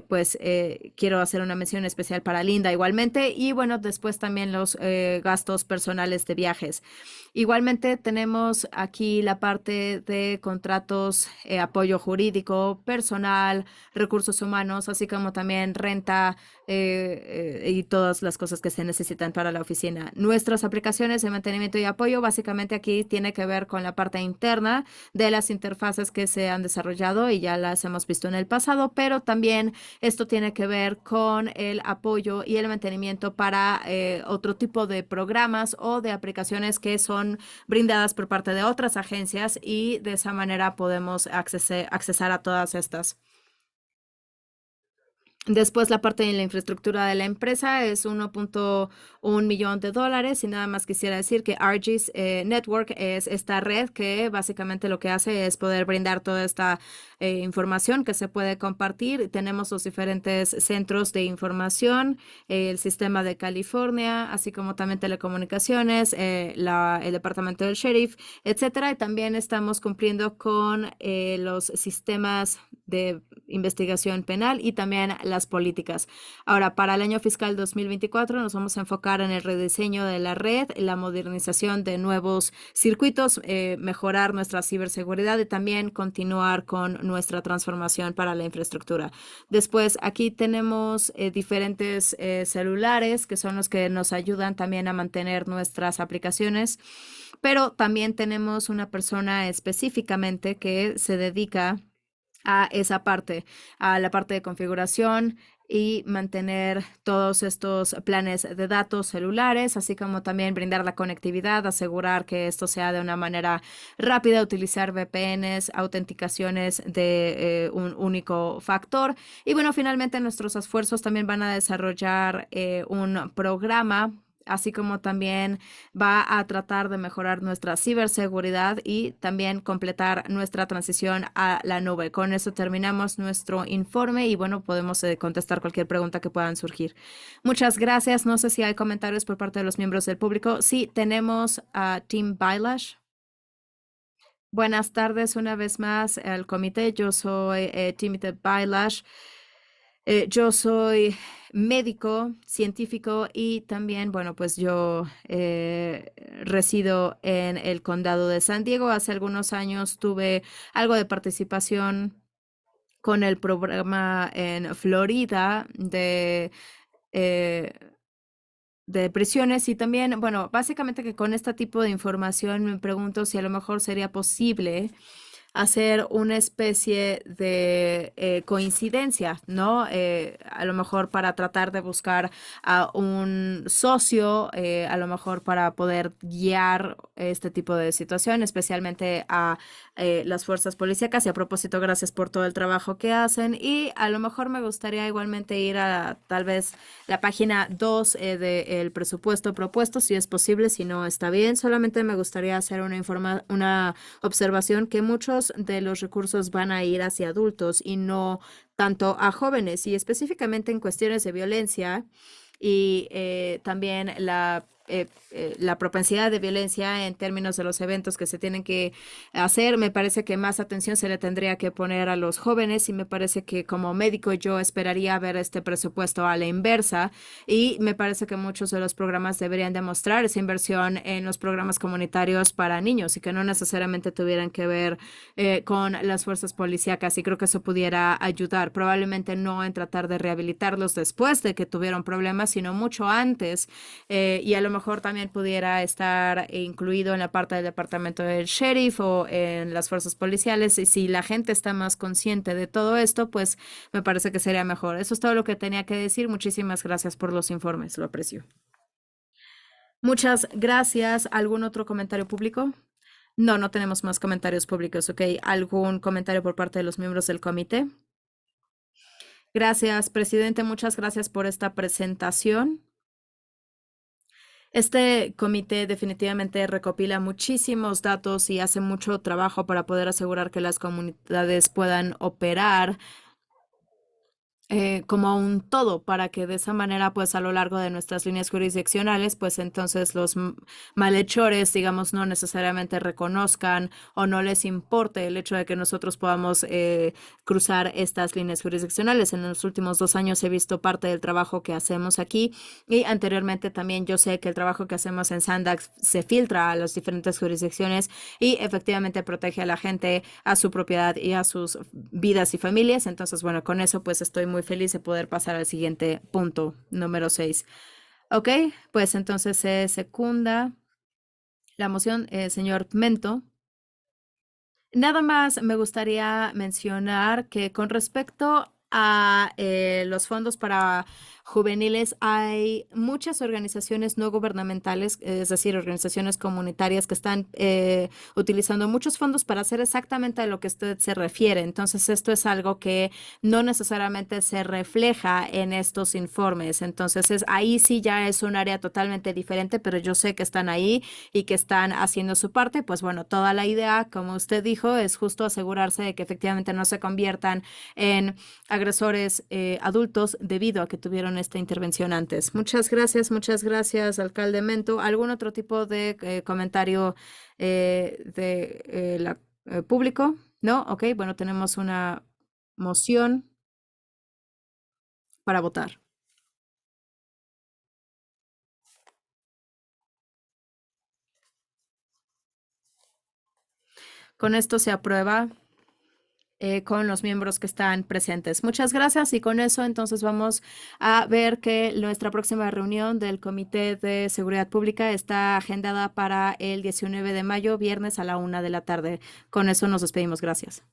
pues quiero hacer una mención especial para Linda igualmente y bueno, después también los gastos personales de viajes. Igualmente tenemos aquí la parte de contratos, apoyo jurídico, personal, recursos humanos, así como también renta y todas las cosas que se necesitan para la oficina. página. Nuestras aplicaciones de mantenimiento y apoyo, básicamente aquí tiene que ver con la parte interna de las interfaces que se han desarrollado y ya las hemos visto en el pasado, pero también esto tiene que ver con el apoyo y el mantenimiento para otro tipo de programas o de aplicaciones que son brindadas por parte de otras agencias y de esa manera podemos accesar a todas estas. Después la parte de la infraestructura de la empresa es 1.1 millón de dólares y nada más quisiera decir que RG's Network es esta red que básicamente lo que hace es poder brindar toda esta información que se puede compartir. Tenemos los diferentes centros de información, el sistema de California, así como también telecomunicaciones, el departamento del sheriff, etcétera. Y también estamos cumpliendo con los sistemas de investigación penal y también las políticas. Ahora, para el año fiscal 2024 nos vamos a enfocar en el rediseño de la red, la modernización de nuevos circuitos, mejorar nuestra ciberseguridad y también continuar con nuestra transformación para la infraestructura. Después, aquí tenemos diferentes celulares que son los que nos ayudan también a mantener nuestras aplicaciones, pero también tenemos una persona específicamente que se dedica a esa parte, a la parte de configuración y mantener todos estos planes de datos celulares, así como también brindar la conectividad, asegurar que esto sea de una manera rápida, utilizar VPNs, autenticaciones de un único factor. Y bueno, finalmente nuestros esfuerzos también van a desarrollar un programa, así como también va a tratar de mejorar nuestra ciberseguridad y también completar nuestra transición a la nube. Con eso terminamos nuestro informe y bueno, podemos contestar cualquier pregunta que puedan surgir. Muchas gracias. No sé si hay comentarios por parte de los miembros del público. Sí, tenemos a Tim Bailash. Buenas tardes una vez más al comité. Yo soy Timothy Bailash. Yo soy médico, científico y también, bueno, pues yo resido en el condado de San Diego. Hace algunos años tuve algo de participación con el programa en Florida eh, de prisiones y también, bueno, básicamente que con este tipo de información me pregunto si a lo mejor sería posible hacer una especie de coincidencia, ¿no? A lo mejor para tratar de buscar a un socio, a lo mejor para poder guiar este tipo de situación, especialmente a las fuerzas policíacas. Y a propósito, gracias por todo el trabajo que hacen. Y a lo mejor me gustaría igualmente ir a tal vez la página 2 del presupuesto propuesto, si es posible, si no está bien. Solamente me gustaría hacer una observación que muchos de los recursos van a ir hacia adultos y no tanto a jóvenes, y específicamente en cuestiones de violencia y también la propensidad de violencia en términos de los eventos que se tienen que hacer. Me parece que más atención se le tendría que poner a los jóvenes y me parece que como médico yo esperaría ver este presupuesto a la inversa y me parece que muchos de los programas deberían demostrar esa inversión en los programas comunitarios para niños y que no necesariamente tuvieran que ver con las fuerzas policíacas, y creo que eso pudiera ayudar, probablemente no en tratar de rehabilitarlos después de que tuvieron problemas, sino mucho antes, y a lo mejor también pudiera estar incluido en la parte del departamento del sheriff o en las fuerzas policiales, y si la gente está más consciente de todo esto, pues me parece que sería mejor. Eso es todo lo que tenía que decir. Muchísimas gracias por los informes, lo aprecio. Muchas gracias. ¿Algún otro comentario público? No, no tenemos más comentarios públicos, ¿ok? ¿Algún comentario por parte de los miembros del comité? Gracias, presidente. Muchas gracias por esta presentación. Este comité definitivamente recopila muchísimos datos y hace mucho trabajo para poder asegurar que las comunidades puedan operar como un todo, para que de esa manera, pues a lo largo de nuestras líneas jurisdiccionales, pues entonces los malhechores, digamos, no necesariamente reconozcan o no les importe el hecho de que nosotros podamos cruzar estas líneas jurisdiccionales. En los últimos 2 años he visto parte del trabajo que hacemos aquí y anteriormente también yo sé que el trabajo que hacemos en Sandax se filtra a las diferentes jurisdicciones y efectivamente protege a la gente, a su propiedad y a sus vidas y familias. Entonces, bueno, con eso pues estoy muy feliz de poder pasar al siguiente punto, número 6. Ok, pues entonces se secunda la moción, señor Mento. Nada más me gustaría mencionar que con respecto a los fondos para juveniles, hay muchas organizaciones no gubernamentales, es decir, organizaciones comunitarias que están utilizando muchos fondos para hacer exactamente a lo que usted se refiere. Entonces, esto es algo que no necesariamente se refleja en estos informes. Entonces, ahí sí ya es un área totalmente diferente, pero yo sé que están ahí y que están haciendo su parte. Pues bueno, toda la idea, como usted dijo, es justo asegurarse de que efectivamente no se conviertan en agresores adultos debido a que tuvieron esta intervención antes. Muchas gracias, alcalde Mento. ¿Algún otro tipo de comentario público? ¿No? Ok, bueno, tenemos una moción para votar. Con esto se aprueba con los miembros que están presentes. Muchas gracias y con eso entonces vamos a ver que nuestra próxima reunión del Comité de Seguridad Pública está agendada para el 19 de mayo, viernes a la 1 de la tarde. Con eso nos despedimos. Gracias.